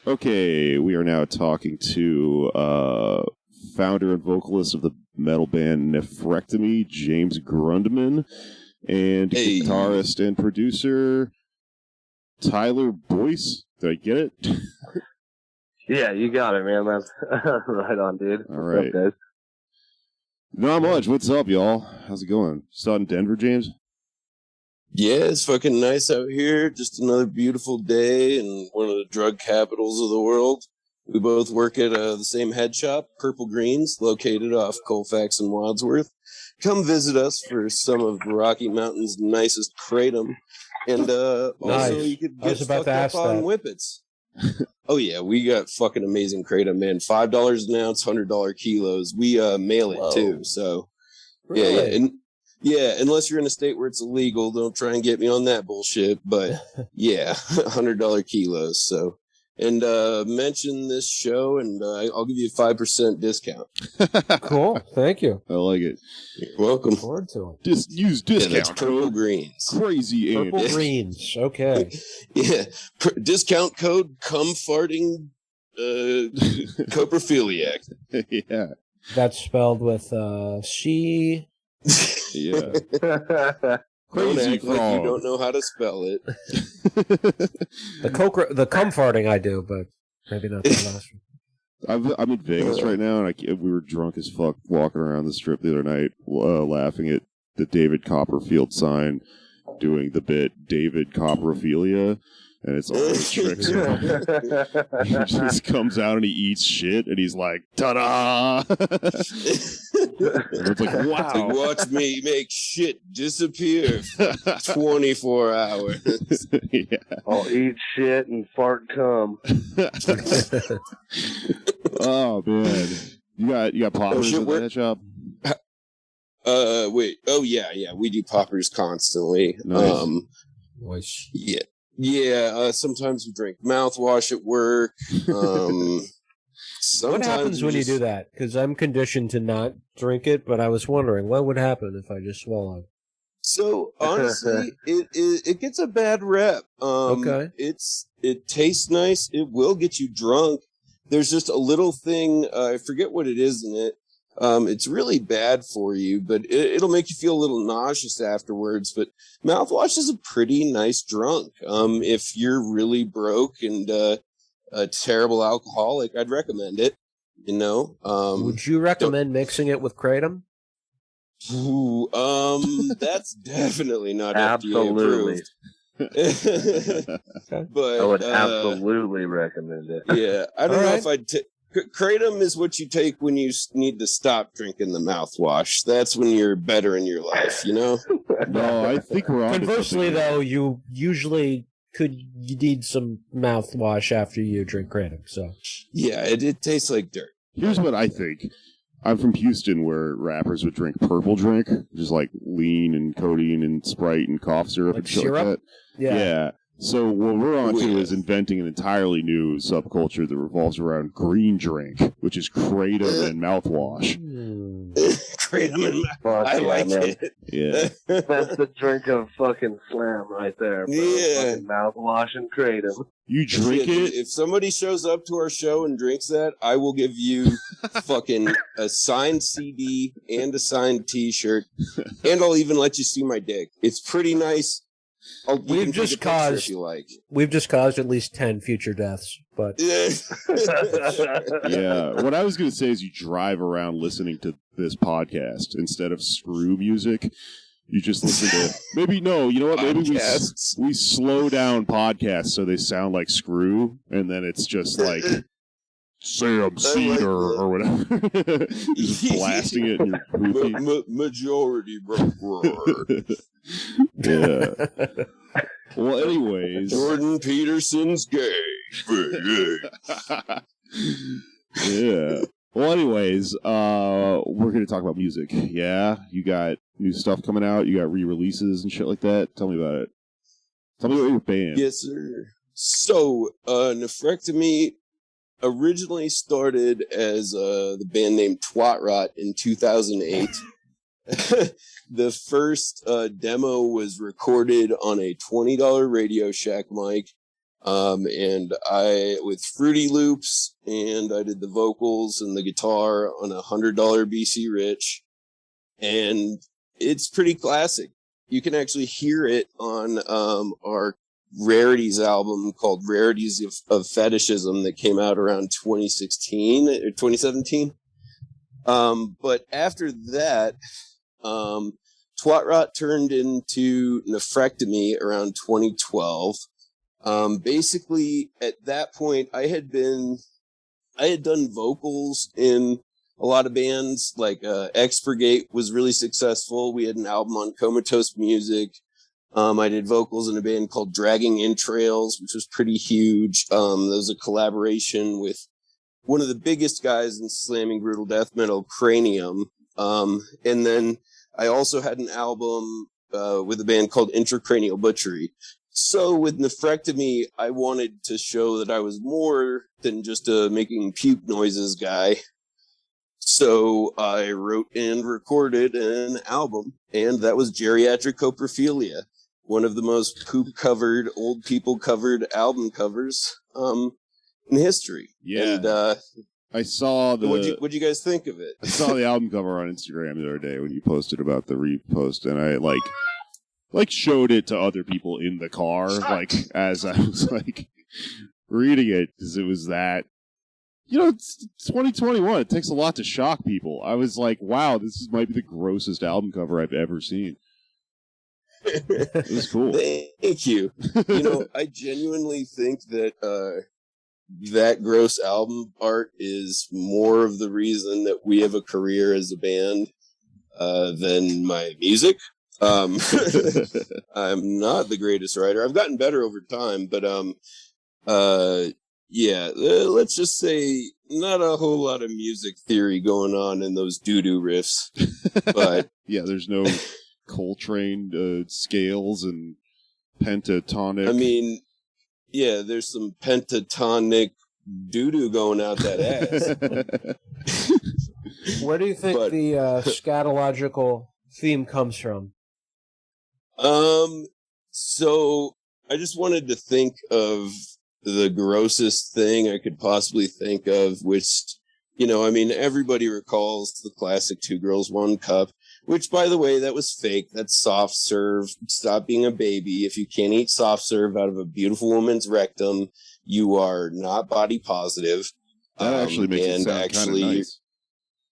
[SPEAKER 3] Okay, we are now talking to founder and vocalist of the metal band Nephrectomy, Jaymes Grundmann, and guitarist and producer Tyler Boyce. Did I get it?
[SPEAKER 5] Yeah, you got it, man. That's right on, dude.
[SPEAKER 3] All right.
[SPEAKER 5] What's up, guys?
[SPEAKER 3] Not much. What's up, y'all? How's it going? Still out in Denver, James?
[SPEAKER 6] Yeah, it's fucking nice out here. Just another beautiful day in one of the drug capitals of the world. We both work at the same head shop, Purple Greens, located off Colfax and Wadsworth. Come visit us for some of Rocky Mountain's nicest kratom. And also, you could get fucked up on whippets. Oh, yeah, we got fucking amazing kratom, man. $5 an ounce, $100 kilos. We mail it, too. So,
[SPEAKER 4] Really?
[SPEAKER 6] Yeah, unless you're in a state where it's illegal, don't try and get me on that bullshit. But yeah, $100 kilos. So, and mention this show, and I'll give you a 5% discount.
[SPEAKER 4] Cool, thank you.
[SPEAKER 3] I like it.
[SPEAKER 6] You're welcome.
[SPEAKER 4] Look forward to it.
[SPEAKER 3] Use discount.
[SPEAKER 6] Yeah, that's Purple Greens.
[SPEAKER 3] Crazy
[SPEAKER 4] Purple
[SPEAKER 3] Andy.
[SPEAKER 4] Greens. Okay.
[SPEAKER 6] Yeah, discount code cumfarting coprophiliac.
[SPEAKER 3] Yeah.
[SPEAKER 4] That's spelled with C.
[SPEAKER 3] Yeah.
[SPEAKER 6] Don't
[SPEAKER 3] Crazy
[SPEAKER 6] act like
[SPEAKER 3] frog.
[SPEAKER 6] you don't know how to spell it.
[SPEAKER 4] The cum farting I do, but maybe not the last one.
[SPEAKER 3] I'm in Vegas right now, and we were drunk as fuck walking around the strip the other night, laughing at the David Copperfield sign doing the bit David Copperophilia, and it's all those tricks. He just comes out and he eats shit, and he's like, ta-da! And it's like, wow.
[SPEAKER 6] Like, watch me make shit disappear for 24 hours.
[SPEAKER 3] Yeah.
[SPEAKER 5] I'll eat shit and fart cum.
[SPEAKER 3] Oh, man. You got poppers at that shop?
[SPEAKER 6] Wait. Oh, yeah. We do poppers constantly.
[SPEAKER 3] Nice.
[SPEAKER 6] Yeah. Sometimes we drink mouthwash at work.
[SPEAKER 4] What happens when you do that? Because I'm conditioned to not drink it, but I was wondering what would happen if I just swallowed.
[SPEAKER 6] So honestly, it gets a bad rep.
[SPEAKER 4] Okay.
[SPEAKER 6] It tastes nice. It will get you drunk. There's just a little thing. I forget what it is in it. It's really bad for you, but it'll make you feel a little nauseous afterwards. But mouthwash is a pretty nice drunk. If you're really broke and a terrible alcoholic, I'd recommend it. You know.
[SPEAKER 4] Would you recommend mixing it with kratom?
[SPEAKER 6] Ooh, that's definitely not
[SPEAKER 5] Absolutely.
[SPEAKER 6] FDA approved. But
[SPEAKER 5] I would absolutely recommend it.
[SPEAKER 6] Yeah, I don't know if I'd take. Kratom is what you take when you need to stop drinking the mouthwash. That's when you're better in your life, you know?
[SPEAKER 3] No, I think we're on.
[SPEAKER 4] Conversely, though, you usually you need some mouthwash after you drink kratom. So
[SPEAKER 6] yeah, it tastes like dirt.
[SPEAKER 3] Here's what I think. I'm from Houston, where rappers would drink purple drink, which is like lean and codeine and Sprite and cough syrup and shit like that. Yeah. So what we're on to is inventing an entirely new subculture that revolves around green drink, which is kratom and mouthwash.
[SPEAKER 6] Kratom and
[SPEAKER 5] Fuck
[SPEAKER 6] I
[SPEAKER 5] yeah,
[SPEAKER 6] like
[SPEAKER 5] man.
[SPEAKER 6] it.
[SPEAKER 3] Yeah.
[SPEAKER 5] That's the drink of fucking slam right there, bro.
[SPEAKER 6] Yeah.
[SPEAKER 5] Fucking mouthwash and kratom.
[SPEAKER 3] You drink it?
[SPEAKER 6] If somebody shows up to our show and drinks that, I will give you fucking a signed CD and a signed T-shirt, and I'll even let you see my dick. It's pretty nice.
[SPEAKER 4] We've just caused
[SPEAKER 6] if you like.
[SPEAKER 4] We've just caused at least 10 future deaths, but
[SPEAKER 3] Yeah. What I was going to say is you drive around listening to this podcast instead of screw music. You just listen to maybe you know what? Maybe we slow down podcasts so they sound like screw, and then it's just like Sam Cedar or whatever. Just blasting it in your poopy.
[SPEAKER 6] Majority, bro.
[SPEAKER 3] Yeah. Well, anyways,
[SPEAKER 6] Jordan Peterson's gay.
[SPEAKER 3] Yeah. Well, anyways, we're going to talk about music. Yeah? You got new stuff coming out? You got re-releases and shit like that? Tell me about it. Tell me about your band.
[SPEAKER 6] Yes, sir. So, Nephrectomy originally started as the band name Twat Rot in 2008. The first demo was recorded on a $20 Radio Shack mic. and I with Fruity Loops, and I did the vocals and the guitar on a $100 BC Rich, and it's pretty classic. You can actually hear it on our Rarities album called Rarities of Fetishism that came out around 2016 or 2017. But after that, Twat Rot turned into Nephrectomy around 2012. Basically, at that point, I had done vocals in a lot of bands. Like Expurgate was really successful. We had an album on Comatose Music. I did vocals in a band called Dragging Entrails, which was pretty huge. There was a collaboration with one of the biggest guys in slamming brutal death metal, Cranium. And then I also had an album with a band called Intracranial Butchery. So with Nephrectomy, I wanted to show that I was more than just a making puke noises guy. So I wrote and recorded an album, and that was Geriatric Coprophilia, one of the most poop-covered, old people-covered album covers in history.
[SPEAKER 7] Yeah.
[SPEAKER 6] And
[SPEAKER 7] I saw the...
[SPEAKER 6] What'd you guys think of it?
[SPEAKER 7] I saw the album cover on Instagram the other day when you posted about the repost, and I, showed it to other people in the car, as I was, reading it, because it was that... it's 2021. It takes a lot to shock people. I was like, wow, might be the grossest album cover I've ever seen. It was cool.
[SPEAKER 6] Thank you. I genuinely think that that gross album art is more of the reason that we have a career as a band than my music. I'm not the greatest writer. I've gotten better over time, but yeah, let's just say not a whole lot of music theory going on in those doo-doo riffs. But
[SPEAKER 7] yeah, there's no Coltrane scales and pentatonic.
[SPEAKER 6] I mean, yeah, there's some pentatonic doo-doo going out that ass.
[SPEAKER 4] Where do you think the scatological theme comes from?
[SPEAKER 6] So I just wanted to think of the grossest thing I could possibly think of, which, everybody recalls the classic 2 Girls, 1 Cup, which, by the way, that was fake. That's soft serve. Stop being a baby. If you can't eat soft serve out of a beautiful woman's rectum, you are not body positive.
[SPEAKER 7] That actually makes it sound kind of nice.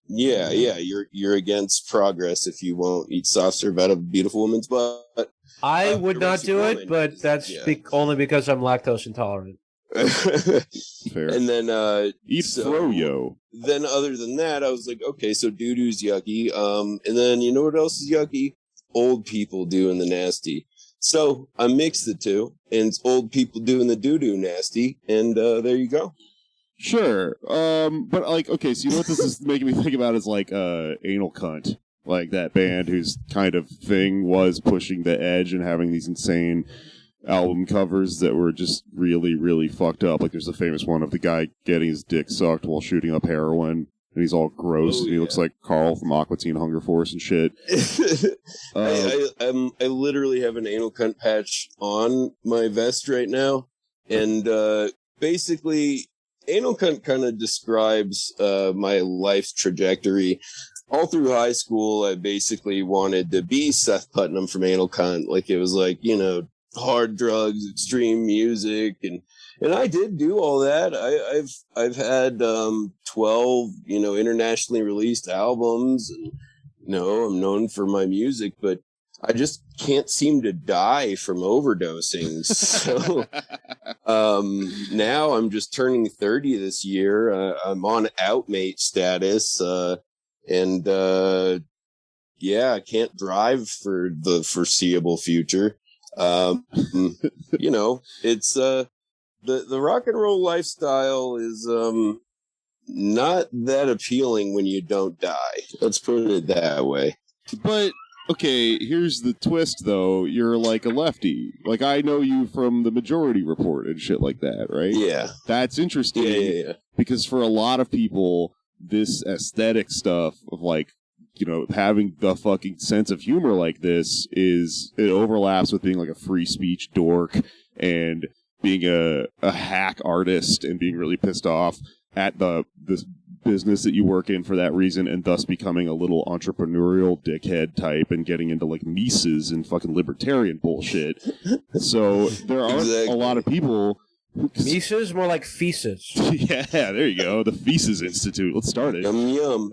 [SPEAKER 6] Yeah, you're against progress if you won't eat soft serve out of a beautiful woman's butt.
[SPEAKER 4] I would not do it, but that's only because I'm lactose intolerant.
[SPEAKER 7] Fair.
[SPEAKER 6] And then
[SPEAKER 7] eat froyo.
[SPEAKER 6] Then other than that, I was like, okay, so doo-doo's yucky. And then you know what else is yucky? Old people doing the nasty. So I mixed the two, and it's old people doing the doo-doo nasty, and there you go.
[SPEAKER 7] Sure. But okay, so you know what this is making me think about is Anal Cunt. Like that band whose kind of thing was pushing the edge and having these insane album covers that were just really, really fucked up. Like there's a famous one of the guy getting his dick sucked while shooting up heroin, and he's all gross, and he looks like Carl from Aqua Teen Hunger Force and shit.
[SPEAKER 6] I literally have an Anal Cunt patch on my vest right now, and basically Anal Cunt kind of describes my life's trajectory. All through high school, I basically wanted to be Seth Putnam from Anal Cunt. Like, it was like, hard drugs, extreme music, and I did do all that. I've had 12, internationally released albums, and I'm known for my music, but I just can't seem to die from overdosing. So now I'm just turning 30 this year. I'm on outmate status. And I can't drive for the foreseeable future. It's the rock and roll lifestyle is not that appealing when you don't die. Let's put it that way.
[SPEAKER 7] But okay, here's the twist though. You're like a lefty. Like I know you from the Majority Report and shit like that, right?
[SPEAKER 6] Yeah.
[SPEAKER 7] That's interesting.
[SPEAKER 6] Yeah.
[SPEAKER 7] Because for a lot of people, this aesthetic stuff of having the fucking sense of humor like this it overlaps with being like a free speech dork and being a hack artist and being really pissed off at this business that you work in for that reason, and thus becoming a little entrepreneurial dickhead type and getting into like Mises and fucking libertarian bullshit. So there are a lot of people.
[SPEAKER 4] Mises, more like feces.
[SPEAKER 7] Yeah, there you go. The Feces Institute. Let's start it.
[SPEAKER 6] Yum yum.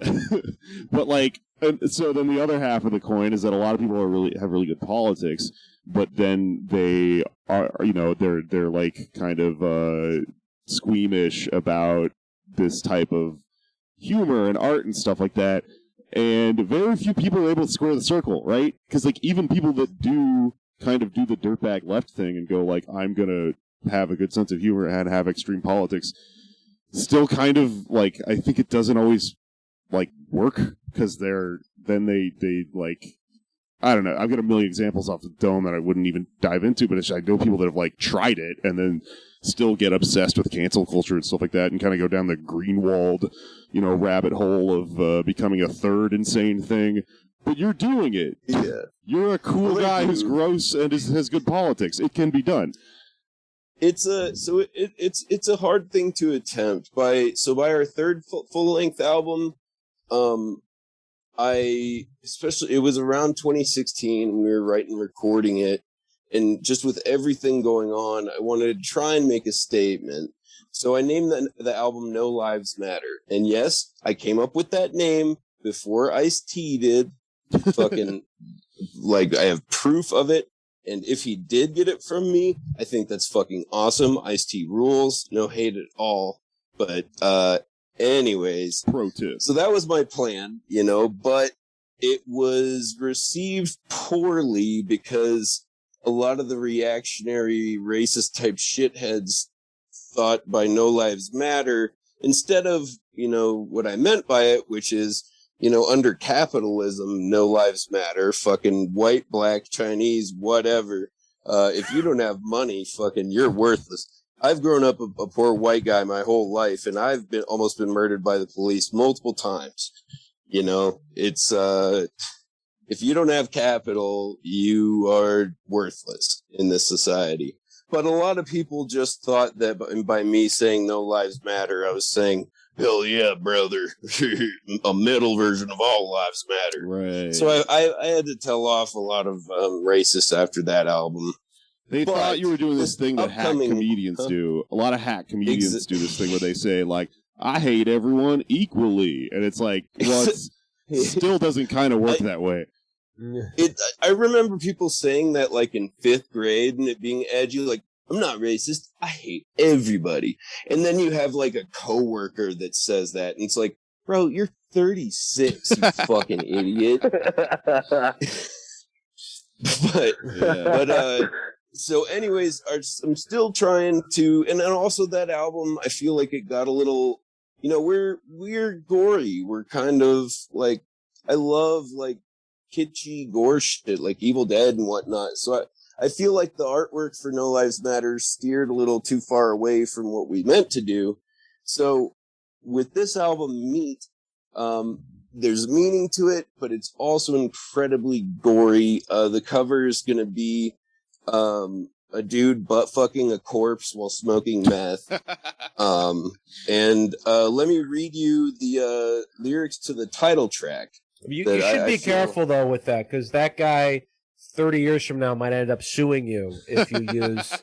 [SPEAKER 7] But like, so then the other half of the coin is that a lot of people have really good politics, but then they are, they're like kind of squeamish about this type of humor and art and stuff like that, and very few people are able to square the circle, right? Because like even people that do kind of do the dirtbag left thing and go like, I'm gonna have a good sense of humor and have extreme politics, still kind of like, I think it doesn't always like work, because they like, I don't know, I've got a million examples off the dome that I wouldn't even dive into, but I know people that have like tried it and then still get obsessed with cancel culture and stuff like that, and kind of go down the Greenwald, rabbit hole of becoming a third insane thing. But you're doing it.
[SPEAKER 6] Yeah.
[SPEAKER 7] You're a cool guy who's gross and has good politics. It can be done.
[SPEAKER 6] It's a hard thing to attempt. By our third full length album, it was around 2016, and we were writing and recording it. And just with everything going on, I wanted to try and make a statement. So I named the album No Lives Matter. And yes, I came up with that name before Ice-T did. Fucking, like, I have proof of it. And if he did get it from me, I think that's fucking awesome. Ice-T rules. No hate at all. But, anyways.
[SPEAKER 7] Pro tip.
[SPEAKER 6] So that was my plan, but it was received poorly because a lot of the reactionary racist type shitheads thought by No Lives Matter, instead of, what I meant by it, which is, under capitalism, no lives matter, fucking white, black, Chinese, whatever. If you don't have money, fucking, you're worthless. I've grown up a poor white guy my whole life, and I've almost been murdered by the police multiple times. It's, if you don't have capital, you are worthless in this society. But a lot of people just thought that by me saying no lives matter, I was saying, hell yeah, brother, a middle version of all lives matter.
[SPEAKER 7] Right.
[SPEAKER 6] So I had to tell off a lot of racists after that album.
[SPEAKER 7] They thought you were doing this thing that hack comedians do. A lot of hack comedians do this thing where they say, like, I hate everyone equally. And it's like, well, it still doesn't kind of work that way.
[SPEAKER 6] I remember people saying that, like, in 5th grade, and it being edgy, like, I'm not racist, I hate everybody. And then you have, like, a coworker that says that, and it's like, bro, you're 36, you fucking idiot. So anyways, I'm still trying to, and then also that album, I feel like it got a little, we're gory. We're kind of, like, I love, like, kitschy gore shit like Evil Dead and whatnot. So I feel like the artwork for No Lives Matter steered a little too far away from what we meant to do. So with this album, Meat, there's meaning to it, but it's also incredibly gory. The cover is going to be a dude butt fucking a corpse while smoking meth. And let me read you the lyrics to the title track.
[SPEAKER 4] You should be careful, though, with that, because that guy 30 years from now might end up suing you if you use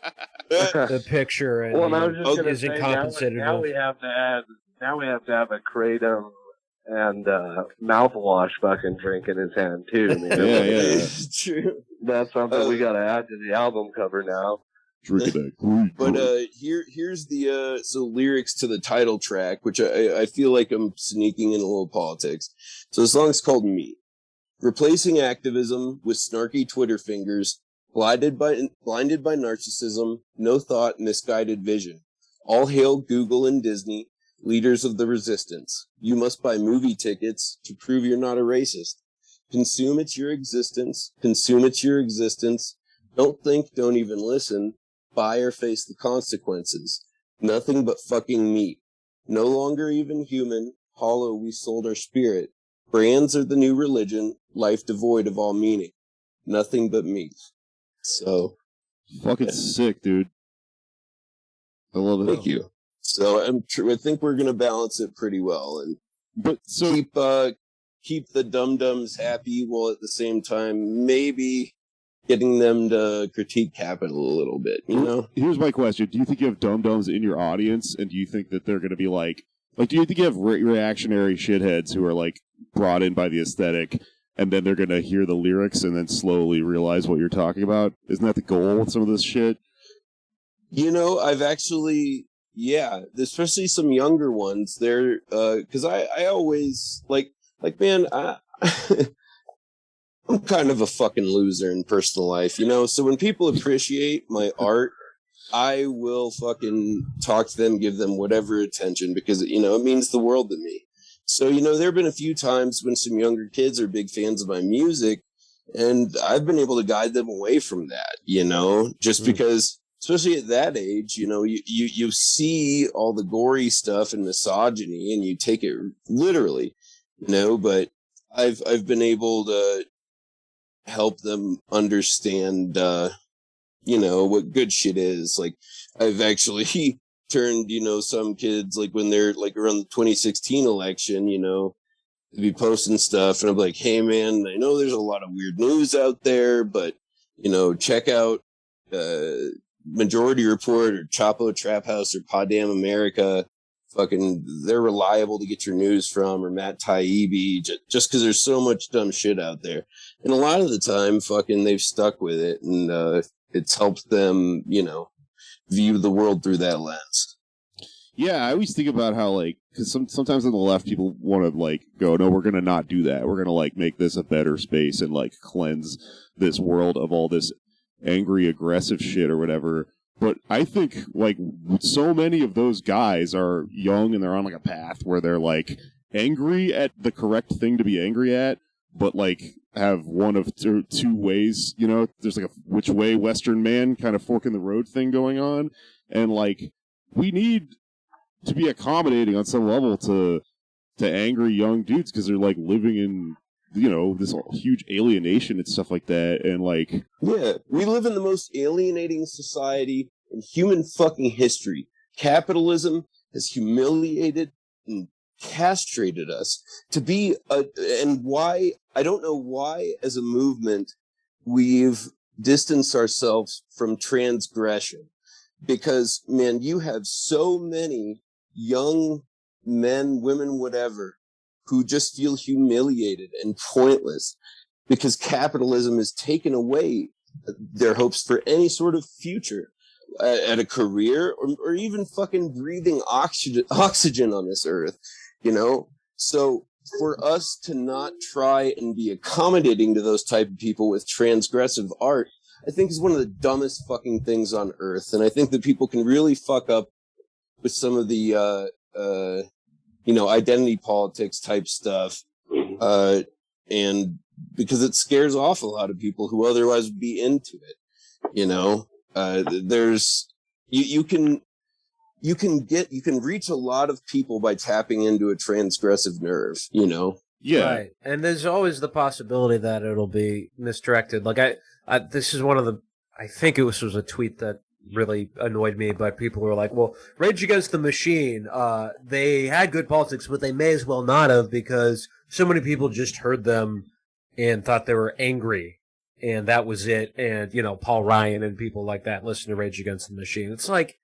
[SPEAKER 4] the picture and is incompensated.
[SPEAKER 5] Now we have to have a Kratom and mouthwash fucking drink in his hand too, man.
[SPEAKER 7] Yeah.
[SPEAKER 6] It's true.
[SPEAKER 5] That's something we got to add to the album cover now.
[SPEAKER 6] But here's the lyrics to the title track, which I feel like I'm sneaking in a little politics. So the song's called Me. Replacing activism with snarky Twitter fingers, blinded by narcissism, no thought, misguided vision. All hail Google and Disney, leaders of the resistance. You must buy movie tickets to prove you're not a racist. Consume it's your existence. Consume it's your existence. Don't think, don't even listen. Buy or face the consequences. Nothing but fucking meat. No longer even human. Hollow, we sold our spirit. Brands are the new religion. Life devoid of all meaning. Nothing but meat. So.
[SPEAKER 7] Fucking sick, dude. I love it.
[SPEAKER 6] Thank you. So I think we're gonna balance it pretty well, and keep the dum-dums happy while at the same time maybe getting them to critique Capital a little bit, you know?
[SPEAKER 7] Here's my question. Do you think you have dum-dums in your audience, and do you think that they're going to be like, do you think you have reactionary shitheads who are, like, brought in by the aesthetic, and then they're going to hear the lyrics and then slowly realize what you're talking about? Isn't that the goal with some of this shit?
[SPEAKER 6] You know, I've actually, yeah, especially some younger ones, they're, because I always, like, man, I'm kind of a fucking loser in personal life, you know? So when people appreciate my art, I will fucking talk to them, give them whatever attention, because, you know, it means the world to me. So, you know, there have been a few times when some younger kids are big fans of my music, and I've been able to guide them away from that, you know? Just because, especially at that age, you know, you see all the gory stuff and misogyny, and you take it literally, you know? But I've been able to help them understand, you know, what good shit is. Like, I've actually turned, you know, some kids, like, when they're, like, around the 2016 election, you know, to be posting stuff, and I'm like, hey, man, I know there's a lot of weird news out there, but, you know, check out Majority Report or Chapo Trap House or Pod Damn America. Fucking, they're reliable to get your news from, or Matt Taibbi, just because there's so much dumb shit out there. And a lot of the time, fucking, they've stuck with it, and it's helped them, you know, view the world through that lens.
[SPEAKER 7] Yeah, I always think about how, like, because sometimes on the left, people want to, like, go, no, we're going to not do that. We're going to, like, make this a better space and, like, cleanse this world of all this angry, aggressive shit or whatever. But I think, like, so many of those guys are young and they're on, like, a path where they're, like, angry at the correct thing to be angry at, but, like, have one of two ways, you know? There's, like, a which way Western man kind of fork in the road thing going on. And, like, we need to be accommodating on some level to angry young dudes because they're, like, living in, you know, this huge alienation and stuff like that, and, like...
[SPEAKER 6] Yeah, we live in the most alienating society in human fucking history. Capitalism has humiliated and castrated us to be and why, I don't know why, as a movement, we've distanced ourselves from transgression. Because, man, you have so many young men, women, whatever, who just feel humiliated and pointless because capitalism has taken away their hopes for any sort of future at a career or even fucking breathing oxygen on this earth, you know? So for us to not try and be accommodating to those type of people with transgressive art, I think is one of the dumbest fucking things on earth. And I think that people can really fuck up with some of the, you know, identity politics type stuff, and because it scares off a lot of people who otherwise would be into it, you know. There's you can reach a lot of people by tapping into a transgressive nerve, you know.
[SPEAKER 7] Yeah,
[SPEAKER 4] right. And there's always the possibility that it'll be misdirected. Like I this is one of the, I think it was a tweet that really annoyed me, but people were like, well, Rage Against the Machine, they had good politics, but they may as well not have because so many people just heard them and thought they were angry, and that was it. And, you know, Paul Ryan and people like that listen to Rage Against the Machine. It's like,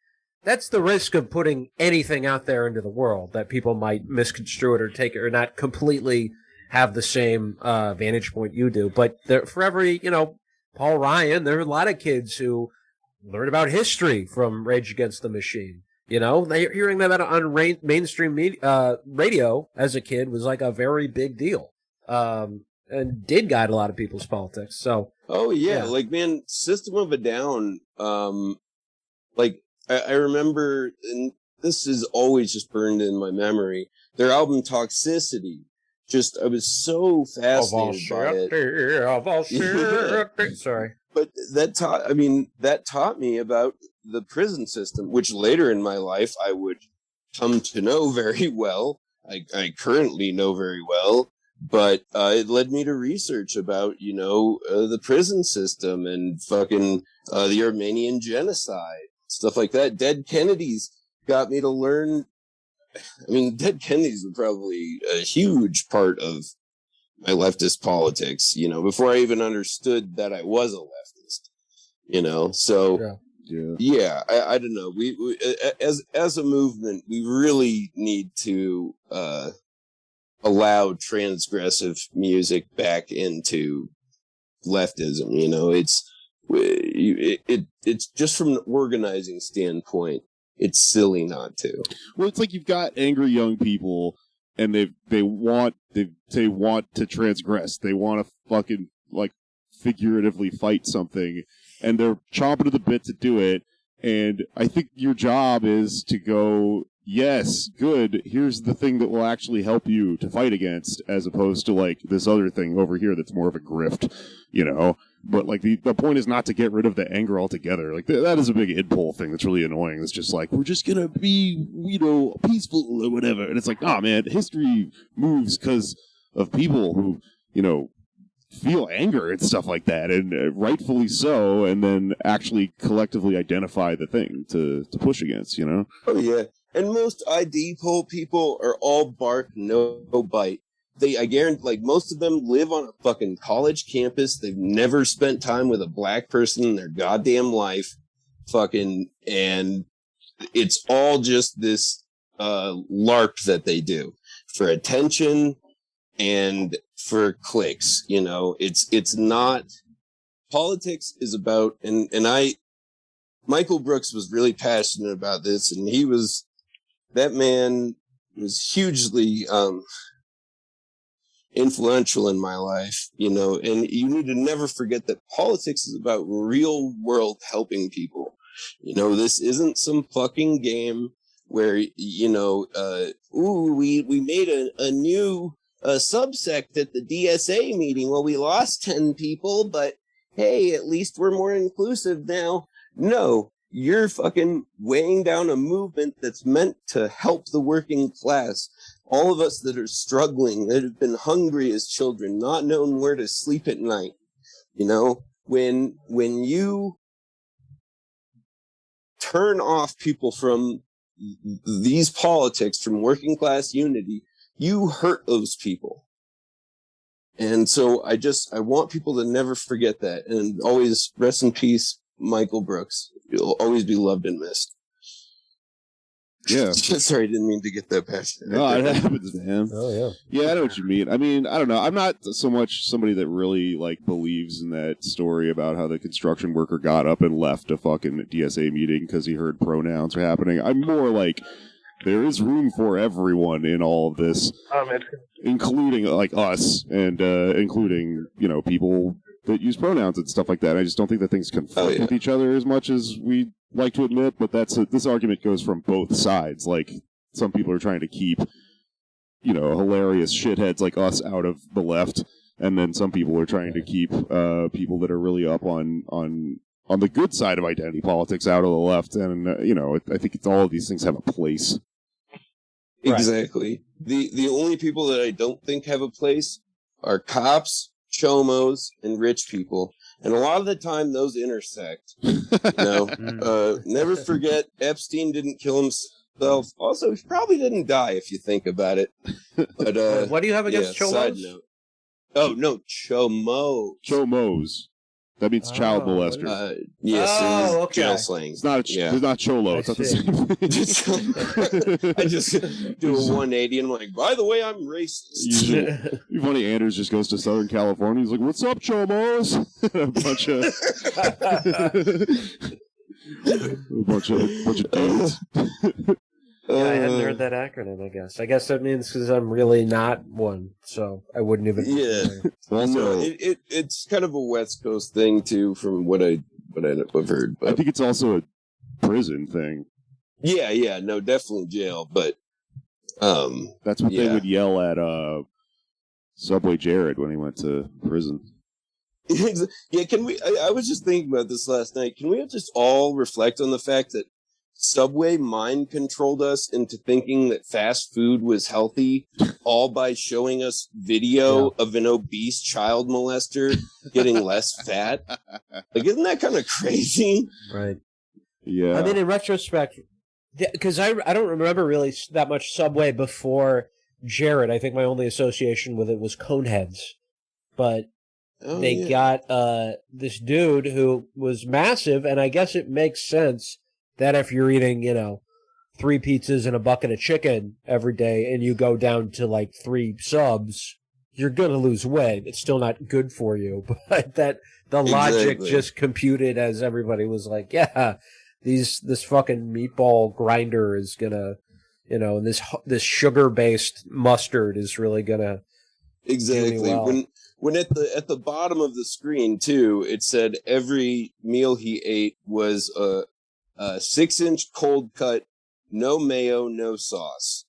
[SPEAKER 4] that's the risk of putting anything out there into the world, that people might misconstrue it or take it or not completely have the same vantage point you do. But for every, you know, Paul Ryan, there are a lot of kids who learn about history from Rage Against the Machine. You know, hearing that on mainstream radio as a kid was like a very big deal, and did guide a lot of people's politics. So,
[SPEAKER 6] oh yeah, like, man, System of a Down. Like I remember, and this is always just burned in my memory. Their album Toxicity. Just, I was so fascinated by it.
[SPEAKER 4] Sorry.
[SPEAKER 6] But that taught me about the prison system, which later in my life I would come to know very well. I currently know very well, but it led me to research about, you know, the prison system and fucking the Armenian genocide, stuff like that. Dead Kennedys got me to learn. I mean, Dead Kennedys were probably a huge part of my leftist politics, you know, before I even understood that I was a leftist, you know. So yeah, I don't know. We as a movement, we really need to allow transgressive music back into leftism. You know, it's just from an organizing standpoint, it's silly not to.
[SPEAKER 7] Well, it's like you've got angry young people, and they want to transgress. They want to fucking like figuratively fight something, and they're chomping at the bit to do it. And I think your job is to go, yes, good, here's the thing that will actually help you to fight against, as opposed to like this other thing over here that's more of a grift, you know. But like the point is not to get rid of the anger altogether. Like that is a big id poll thing that's really annoying. It's just like, we're just gonna be, you know, peaceful or whatever. And it's like, nah, man, history moves because of people who, you know, feel anger and stuff like that, and rightfully so, and then actually collectively identify the thing to push against, you know?
[SPEAKER 6] Oh, yeah. And most ID poll people are all bark, no bite. I guarantee, like, most of them live on a fucking college campus. They've never spent time with a black person in their goddamn life. Fucking, and it's all just this LARP that they do for attention and for clicks. You know, it's not, politics is about, and Michael Brooks was really passionate about this, and that man was hugely influential in my life, you know. And you need to never forget that politics is about real world helping people. You know, this isn't some fucking game where, you know, we made a new subsect at the DSA meeting. Well, we lost 10 people, but hey, at least we're more inclusive now. No, you're fucking weighing down a movement that's meant to help the working class. All of us that are struggling, that have been hungry as children, not knowing where to sleep at night. You know, when you turn off people from these politics, from working class unity, you hurt those people. And so I want people to never forget that, and always rest in peace, Michael Brooks. You'll always be loved and missed.
[SPEAKER 7] Yeah.
[SPEAKER 6] Sorry, I didn't mean to get that passionate.
[SPEAKER 7] No, it happens, man.
[SPEAKER 4] Oh, yeah.
[SPEAKER 7] Yeah, I know what you mean. I mean, I don't know. I'm not so much somebody that really, like, believes in that story about how the construction worker got up and left a fucking DSA meeting because he heard pronouns are happening. I'm more like, there is room for everyone in all of this, including, like, us, and including, you know, people that use pronouns and stuff like that. I just don't think that things conflict with each other as much as we like to admit, but this argument goes from both sides. Like, some people are trying to keep, you know, hilarious shitheads like us out of the left, and then some people are trying to keep people that are really up on the good side of identity politics out of the left. And you know, I think all of these things have a place.
[SPEAKER 6] Exactly. The only people that I don't think have a place are cops, chomos, and rich people. And a lot of the time, those intersect. You know, never forget, Epstein didn't kill himself. Also, he probably didn't die if you think about it. But
[SPEAKER 4] what do you have against chomos?
[SPEAKER 6] Side note. Oh no, chomos.
[SPEAKER 7] Chomos. That means child molester.
[SPEAKER 6] Yes,
[SPEAKER 4] okay.
[SPEAKER 6] Jail slang.
[SPEAKER 7] It's not it's not cholo. It's not the same thing.
[SPEAKER 6] I just do a 180 and I'm like, by the way, I'm racist.
[SPEAKER 7] Funny, Anders just goes to Southern California. He's like, "What's up, chomos?" a bunch of dudes.
[SPEAKER 4] Yeah, I hadn't heard that acronym, I guess that means because I'm really not one, so I wouldn't even...
[SPEAKER 6] Yeah. Also, it's kind of a West Coast thing, too, from what I've heard. But
[SPEAKER 7] I think it's also a prison thing.
[SPEAKER 6] Yeah, no, definitely jail, but...
[SPEAKER 7] That's what they would yell at Subway Jared when he went to prison.
[SPEAKER 6] Yeah, can we... I was just thinking about this last night. Can we just all reflect on the fact that Subway mind-controlled us into thinking that fast food was healthy, all by showing us video of an obese child molester getting less fat? Like, isn't that kind of crazy?
[SPEAKER 4] Right.
[SPEAKER 7] Yeah.
[SPEAKER 4] I mean, in retrospect, because I don't remember really that much Subway before Jared. I think my only association with it was Coneheads. But they got this dude who was massive, and I guess it makes sense that if you're eating, 3 pizzas and a bucket of chicken every day and you go down to like 3 subs, you're going to lose weight. It's still not good for you, but that the logic just computed as everybody was like, yeah, this fucking meatball grinder is going to, and this sugar-based mustard is really going to
[SPEAKER 6] exactly.
[SPEAKER 4] Well.
[SPEAKER 6] When at the bottom of the screen too, it said every meal he ate was a 6-inch cold cut, no mayo, no sauce,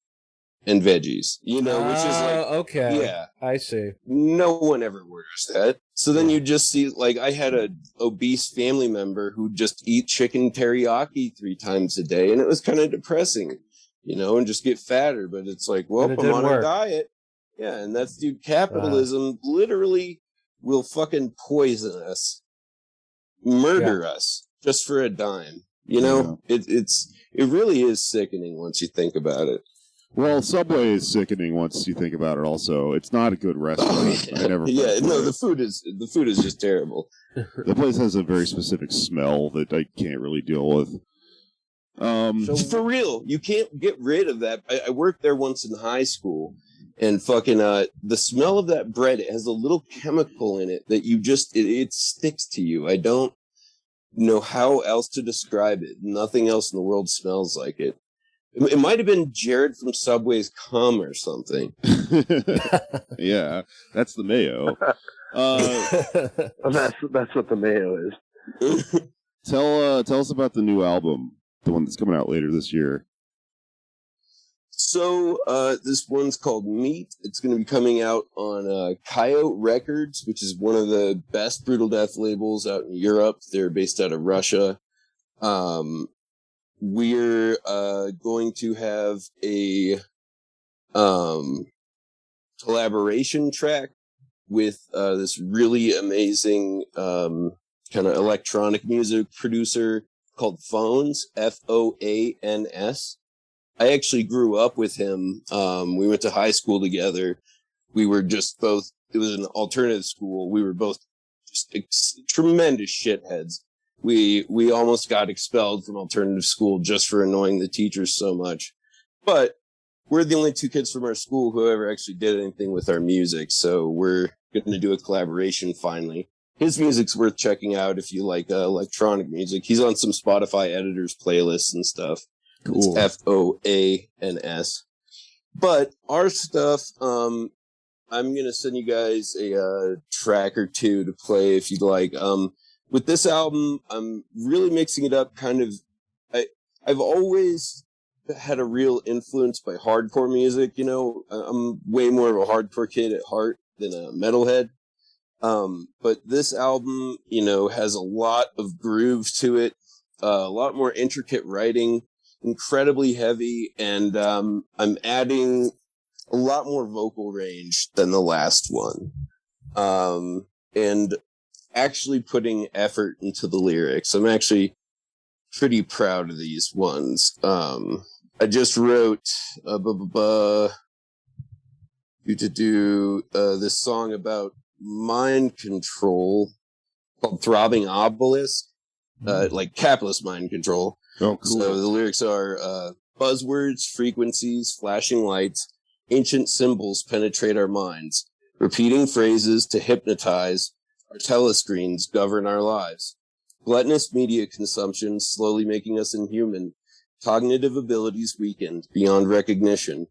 [SPEAKER 6] and veggies. Which is like,
[SPEAKER 4] okay,
[SPEAKER 6] yeah,
[SPEAKER 4] I see.
[SPEAKER 6] No one ever orders that. So then you just see, like, I had an obese family member who just eat chicken teriyaki 3 times a day, and it was kind of depressing, and just get fatter. But it's like, well, I'm on a diet. Yeah, and that's, dude, capitalism literally will fucking poison us, murder us just for a dime. It really is sickening once you think about it.
[SPEAKER 7] Well, Subway is sickening once you think about it. Also, it's not a good restaurant. I never.
[SPEAKER 6] Yeah, no, the food is just terrible.
[SPEAKER 7] The place has a very specific smell that I can't really deal with.
[SPEAKER 6] For real, you can't get rid of that. I worked there once in high school. And fucking, the smell of that bread, it has a little chemical in it that you just, it sticks to you. I don't know how else to describe it. Nothing else in the world smells like it. It might have been Jared from Subway's cum or something.
[SPEAKER 7] Yeah, that's the mayo.
[SPEAKER 5] That's what the mayo is.
[SPEAKER 7] Tell us about the new album, the one that's coming out later this year.
[SPEAKER 6] So, this one's called Meat. It's going to be coming out on Coyote Records, which is one of the best brutal death labels out in Europe. They're based out of Russia. We're going to have a collaboration track with this really amazing kind of electronic music producer called Phones, Foans. I actually grew up with him. We went to high school together. We were just both, it was an alternative school. We were both just tremendous shitheads. We almost got expelled from alternative school just for annoying the teachers so much. But we're the only 2 kids from our school who ever actually did anything with our music. So we're going to do a collaboration finally. His music's worth checking out if you like electronic music. He's on some Spotify editors playlists and stuff. Cool. It's Foans. But our stuff, I'm going to send you guys a track or 2 to play if you'd like. With this album, I'm really mixing it up kind of. I've always had a real influence by hardcore music, I'm way more of a hardcore kid at heart than a metalhead. But this album, has a lot of groove to it, a lot more intricate writing. Incredibly heavy, and I'm adding a lot more vocal range than the last one, and actually putting effort into the lyrics. I'm actually pretty proud of these ones. I just wrote this song about mind control called "Throbbing Obelisk," like capitalist mind control. Oh, cool. So the lyrics are, buzzwords, frequencies, flashing lights, ancient symbols penetrate our minds. Repeating phrases to hypnotize, our telescreens govern our lives. Gluttonous media consumption slowly making us inhuman. Cognitive abilities weakened beyond recognition.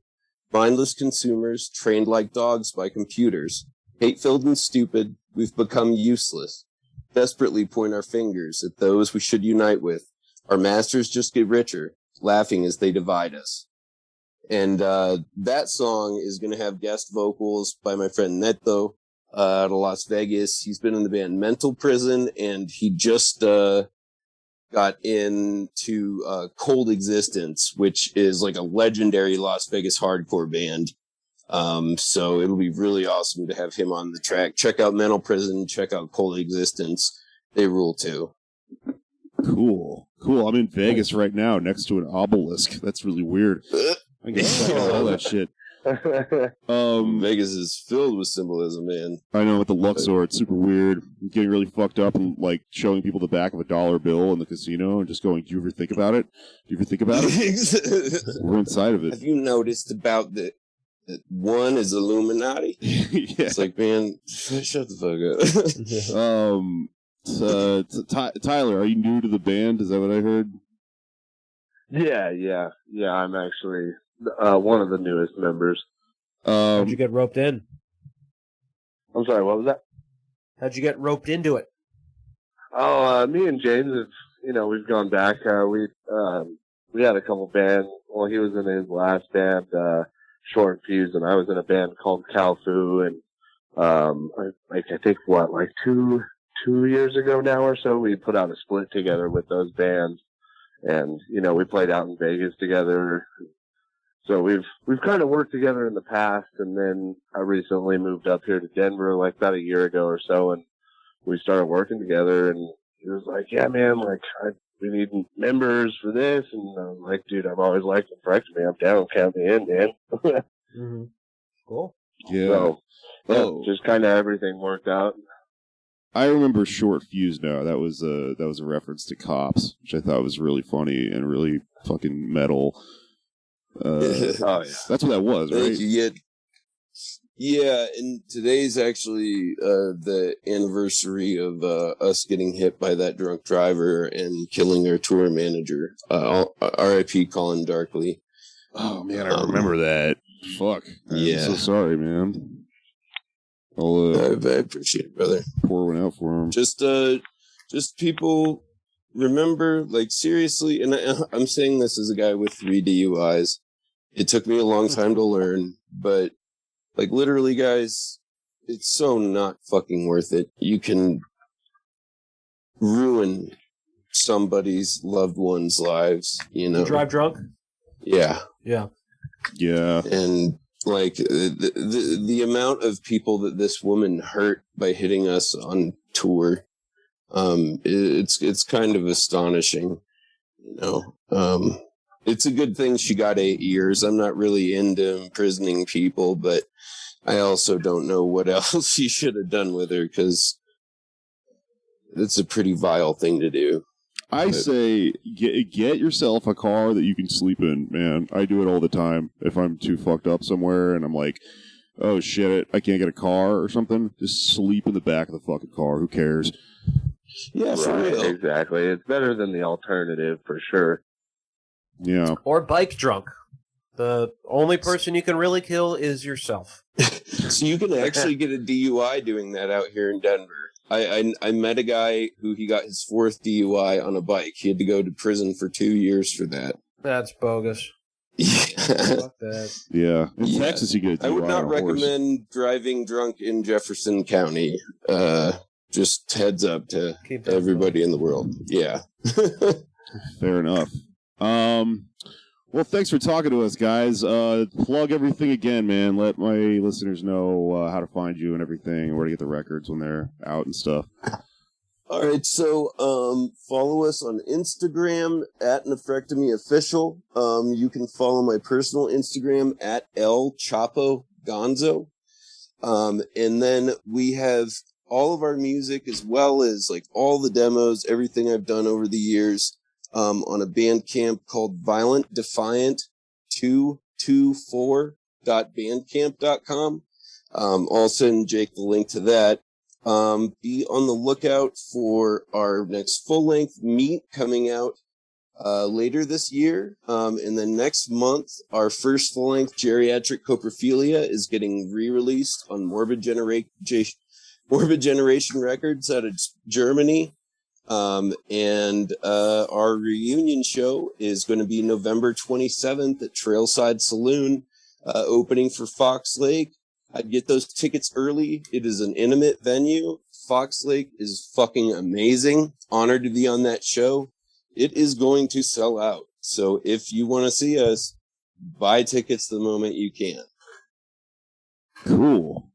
[SPEAKER 6] Mindless consumers trained like dogs by computers. Hate-filled and stupid, we've become useless. Desperately point our fingers at those we should unite with. Our masters just get richer, laughing as they divide us. And that song is going to have guest vocals by my friend Neto out of Las Vegas. He's been in the band Mental Prison, and he just got into Cold Existence, which is like a legendary Las Vegas hardcore band. So it'll be really awesome to have him on the track. Check out Mental Prison, check out Cold Existence. They rule too.
[SPEAKER 7] Cool. Cool. I'm in Vegas right now, next to an obelisk. That's really weird. I can check out all that shit.
[SPEAKER 6] Vegas is filled with symbolism, man.
[SPEAKER 7] I know, with the Luxor, it's super weird. I'm getting really fucked up and like showing people the back of a dollar bill in the casino and just going, "Do you ever think about it? Do you ever think about it?" We're inside of it.
[SPEAKER 6] Have you noticed about that one is Illuminati?
[SPEAKER 7] Yeah.
[SPEAKER 6] It's like, man, shut the fuck up.
[SPEAKER 7] Tyler, are you new to the band? Is that what I heard?
[SPEAKER 5] Yeah. I'm actually one of the newest members.
[SPEAKER 4] How'd you get roped in?
[SPEAKER 5] I'm sorry, what was that?
[SPEAKER 4] How'd you get roped into it?
[SPEAKER 5] Oh, me and James have, we've gone back. We had a couple bands. Well, he was in his last band, Short Fuse, and I was in a band called Calfu, and I think 2 years ago now or so, we put out a split together with those bands, and we played out in Vegas together. So we've kind of worked together in the past, and then I recently moved up here to Denver like about a year ago or so, and we started working together, and he was like, "Yeah, man, we need members for this," and I'm like, "Dude, I've always liked Nephrectomy. I'm down, count me in, man."
[SPEAKER 4] Mm-hmm. Cool.
[SPEAKER 7] Yeah.
[SPEAKER 5] So, just kind of everything worked out.
[SPEAKER 7] I remember Short Fuse now. That was a reference to Cops, which I thought was really funny and really fucking metal.
[SPEAKER 5] Oh yeah,
[SPEAKER 7] that's what that was, right?
[SPEAKER 6] Thank you. Yeah, and today's actually the anniversary of us getting hit by that drunk driver and killing our tour manager. R.I.P. Colin Darkley.
[SPEAKER 7] Oh man, I remember that. Fuck.
[SPEAKER 6] Yeah.
[SPEAKER 7] I'm so sorry, man.
[SPEAKER 6] I appreciate it, brother.
[SPEAKER 7] Pour one out for him.
[SPEAKER 6] Just people remember, like, seriously, and I'm saying this as a guy with 3 DUIs. It took me a long time to learn, but, like, literally, guys, it's so not fucking worth it. You can ruin somebody's loved one's lives,
[SPEAKER 4] You drive drunk?
[SPEAKER 6] Yeah.
[SPEAKER 4] Yeah.
[SPEAKER 7] Yeah.
[SPEAKER 6] And, like, the amount of people that this woman hurt by hitting us on tour, it's kind of astonishing, It's a good thing she got 8 years. I'm not really into imprisoning people, but I also don't know what else she should have done with her, because it's a pretty vile thing to do.
[SPEAKER 7] I say get yourself a car that you can sleep in, man. I do it all the time. If I'm too fucked up somewhere and I'm like, oh shit, I can't get a car or something, just sleep in the back of the fucking car. Who cares?
[SPEAKER 6] Yeah, for
[SPEAKER 5] right,
[SPEAKER 6] real.
[SPEAKER 5] exactly. It's better than the alternative for sure.
[SPEAKER 7] Yeah.
[SPEAKER 4] Or bike drunk. The only person you can really kill is yourself.
[SPEAKER 6] So you can actually get a DUI doing that out here in Denver. I met a guy who he got his 4th DUI on a bike. He had to go to prison for 2 years for that.
[SPEAKER 4] That's bogus.
[SPEAKER 6] Yeah.
[SPEAKER 4] Fuck that.
[SPEAKER 7] Yeah. In
[SPEAKER 6] Yeah.
[SPEAKER 7] Texas, you get a DUI
[SPEAKER 6] I would not
[SPEAKER 7] on a horse.
[SPEAKER 6] recommend driving drunk in Jefferson County. Just heads up to
[SPEAKER 4] Keep that
[SPEAKER 6] everybody in the world. Yeah.
[SPEAKER 7] Fair enough. Well, thanks for talking to us, guys. Plug everything again, man. Let my listeners know how to find you and everything, where to get the records when they're out and stuff.
[SPEAKER 6] All right, so follow us on Instagram at Nephrectomy Official. You can follow my personal Instagram at El Chapo Gonzo. And then we have all of our music, as well as like all the demos, everything I've done over the years, on a Bandcamp called Violent Defiant 224.bandcamp.com. I'll send Jake the link to that. Be on the lookout for our next full-length Meat coming out later this year. And then next month, our first full-length Geriatric Coprophilia is getting re-released on Morbid Generation Records out of Germany. And our reunion show is going to be November 27th at Trailside Saloon, opening for Fox Lake. I'd get those tickets early. It is an intimate venue. Fox Lake is fucking amazing. Honored to be on that show. It is going to sell out. So if you want to see us, buy tickets the moment you can.
[SPEAKER 7] Cool.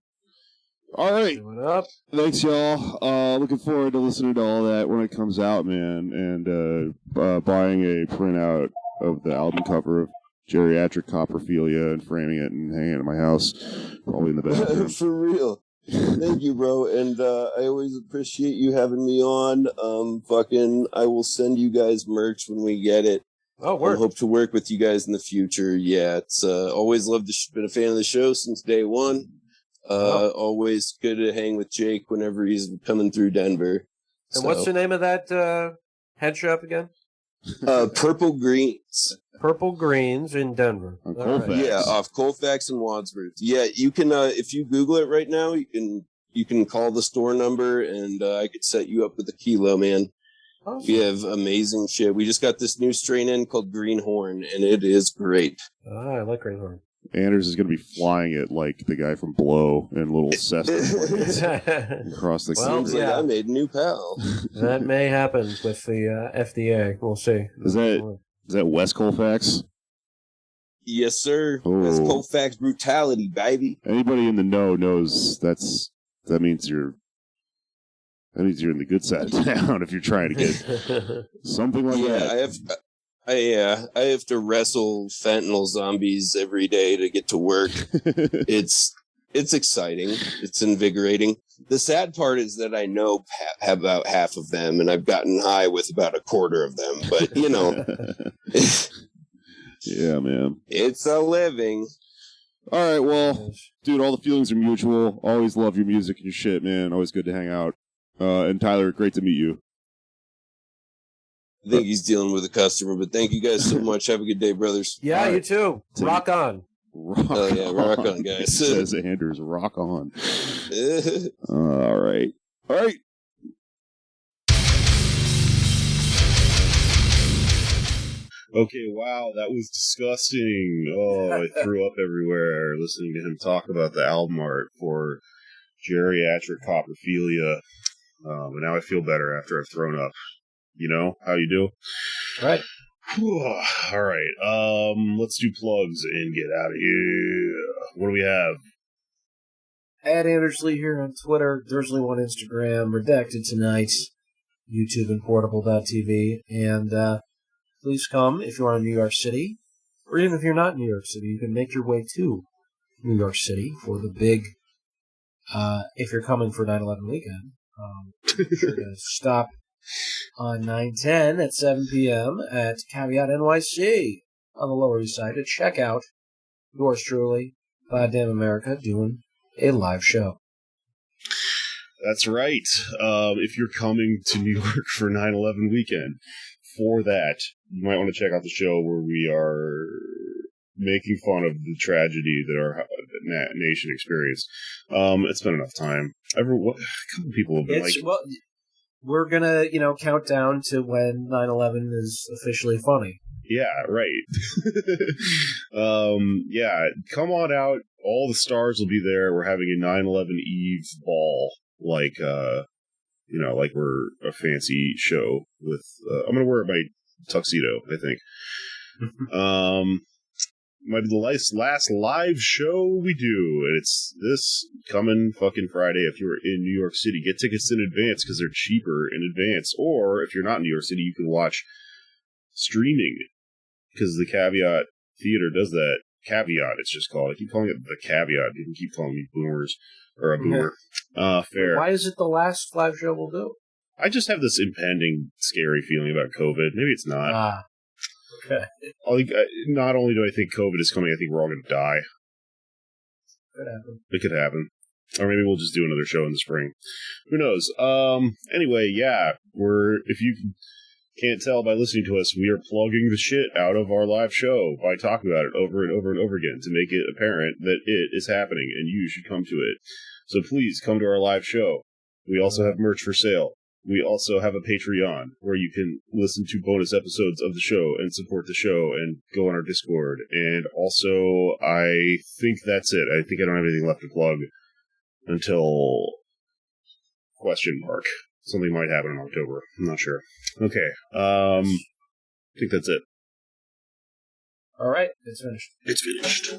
[SPEAKER 7] All right.
[SPEAKER 4] Coming up.
[SPEAKER 7] Thanks, y'all. Looking forward to listening to all that when it comes out, man, and buying a printout of the album cover of Geriatric Coprophilia and framing it and hanging it in my house, probably in the bathroom.
[SPEAKER 6] For real. Thank you, bro. And I always appreciate you having me on. I will send you guys merch when we get it.
[SPEAKER 4] Oh, word.
[SPEAKER 6] I hope to work with you guys in the future. Yeah, it's always loved been a fan of the show since day one. Always good to hang with Jake whenever he's coming through Denver.
[SPEAKER 4] And what's the name of that head shop again?
[SPEAKER 6] Purple Greens.
[SPEAKER 4] Purple Greens in Denver.
[SPEAKER 7] On Colfax.
[SPEAKER 6] Yeah, off Colfax and Wadsworth. Yeah, you can if you Google it right now, you can call the store number and I could set you up with a kilo, man.
[SPEAKER 4] Awesome.
[SPEAKER 6] We have amazing shit. We just got this new strain in called Greenhorn, and it is great.
[SPEAKER 4] I like Greenhorn.
[SPEAKER 7] Anders is going to be flying it like the guy from Blow in little Cessna across the
[SPEAKER 6] Seems like I made a new pal.
[SPEAKER 4] That may happen with the FDA. We'll see.
[SPEAKER 7] Is that West Colfax?
[SPEAKER 6] Yes, sir.
[SPEAKER 7] Oh.
[SPEAKER 6] That's Colfax brutality, baby.
[SPEAKER 7] Anybody in the know knows that means you're in the good side of town if you're trying to get something like that.
[SPEAKER 6] I have to wrestle fentanyl zombies every day to get to work. It's exciting. It's invigorating. The sad part is that I know about half of them, and I've gotten high with about a quarter of them. But
[SPEAKER 7] yeah, man,
[SPEAKER 6] it's a living.
[SPEAKER 7] All right, well, dude, all the feelings are mutual. Always love your music and your shit, man. Always good to hang out. And Tyler, great to meet you.
[SPEAKER 6] I think he's dealing with a customer, but thank you guys so much. Have a good day, brothers.
[SPEAKER 4] Yeah, you too. Rock on.
[SPEAKER 7] Rock on, guys. Says Anders, rock on. All right.
[SPEAKER 3] Okay, wow, that was disgusting. Oh, I threw up everywhere listening to him talk about the album art for Geriatric Coprophilia. And now I feel better after I've thrown up. You know how you do?
[SPEAKER 4] Right.
[SPEAKER 3] All right. Let's do plugs and get out of here. What do we have?
[SPEAKER 4] At Andersley here on Twitter, Dursley on Instagram, Redacted Tonight, YouTube and Portable.tv. And please come if you are in New York City, or even if you're not in New York City, you can make your way to New York City for the big, if you're coming for 9/11 weekend, sure to stop on 9/10 at 7 p.m. at Caveat NYC on the Lower East Side to check out yours truly, Goddamn America, doing a live show.
[SPEAKER 3] That's right. If you're coming to New York for 9/11 weekend, for that, you might want to check out the show where we are making fun of the tragedy that our nation experienced. It's been enough time. A couple people have been
[SPEAKER 4] Well, we're going to, count down to when 9/11 is officially funny.
[SPEAKER 3] Yeah, right. Yeah, come on out. All the stars will be there. We're having a 9/11 Eve ball, like we're a fancy show with, I'm going to wear my tuxedo, I think. Might be the last live show we do, and it's this coming fucking Friday. If you're in New York City, get tickets in advance because they're cheaper in advance. Or if you're not in New York City, you can watch streaming because the Caveat Theater does that. Caveat, it's just called. I keep calling it the Caveat. You can keep calling me boomers or a boomer. Fair.
[SPEAKER 4] Why is it the last live show we'll do?
[SPEAKER 3] I just have this impending, scary feeling about COVID. Maybe it's not.
[SPEAKER 4] Okay.
[SPEAKER 3] Not only do I think COVID is coming, I think we're all going to die.
[SPEAKER 4] Could happen.
[SPEAKER 3] It could happen. Or maybe we'll just do another show in the spring. Who knows? Anyway, yeah, if you can't tell by listening to us, we are plugging the shit out of our live show by talking about it over and over and over again to make it apparent that it is happening and you should come to it. So please come to our live show. We also have merch for sale. We also have a Patreon where you can listen to bonus episodes of the show and support the show and go on our Discord. And also, I think that's it. I think I don't have anything left to plug until ... Something might happen in October. I'm not sure. Okay. I think that's it.
[SPEAKER 4] All right. It's finished.
[SPEAKER 3] It's finished.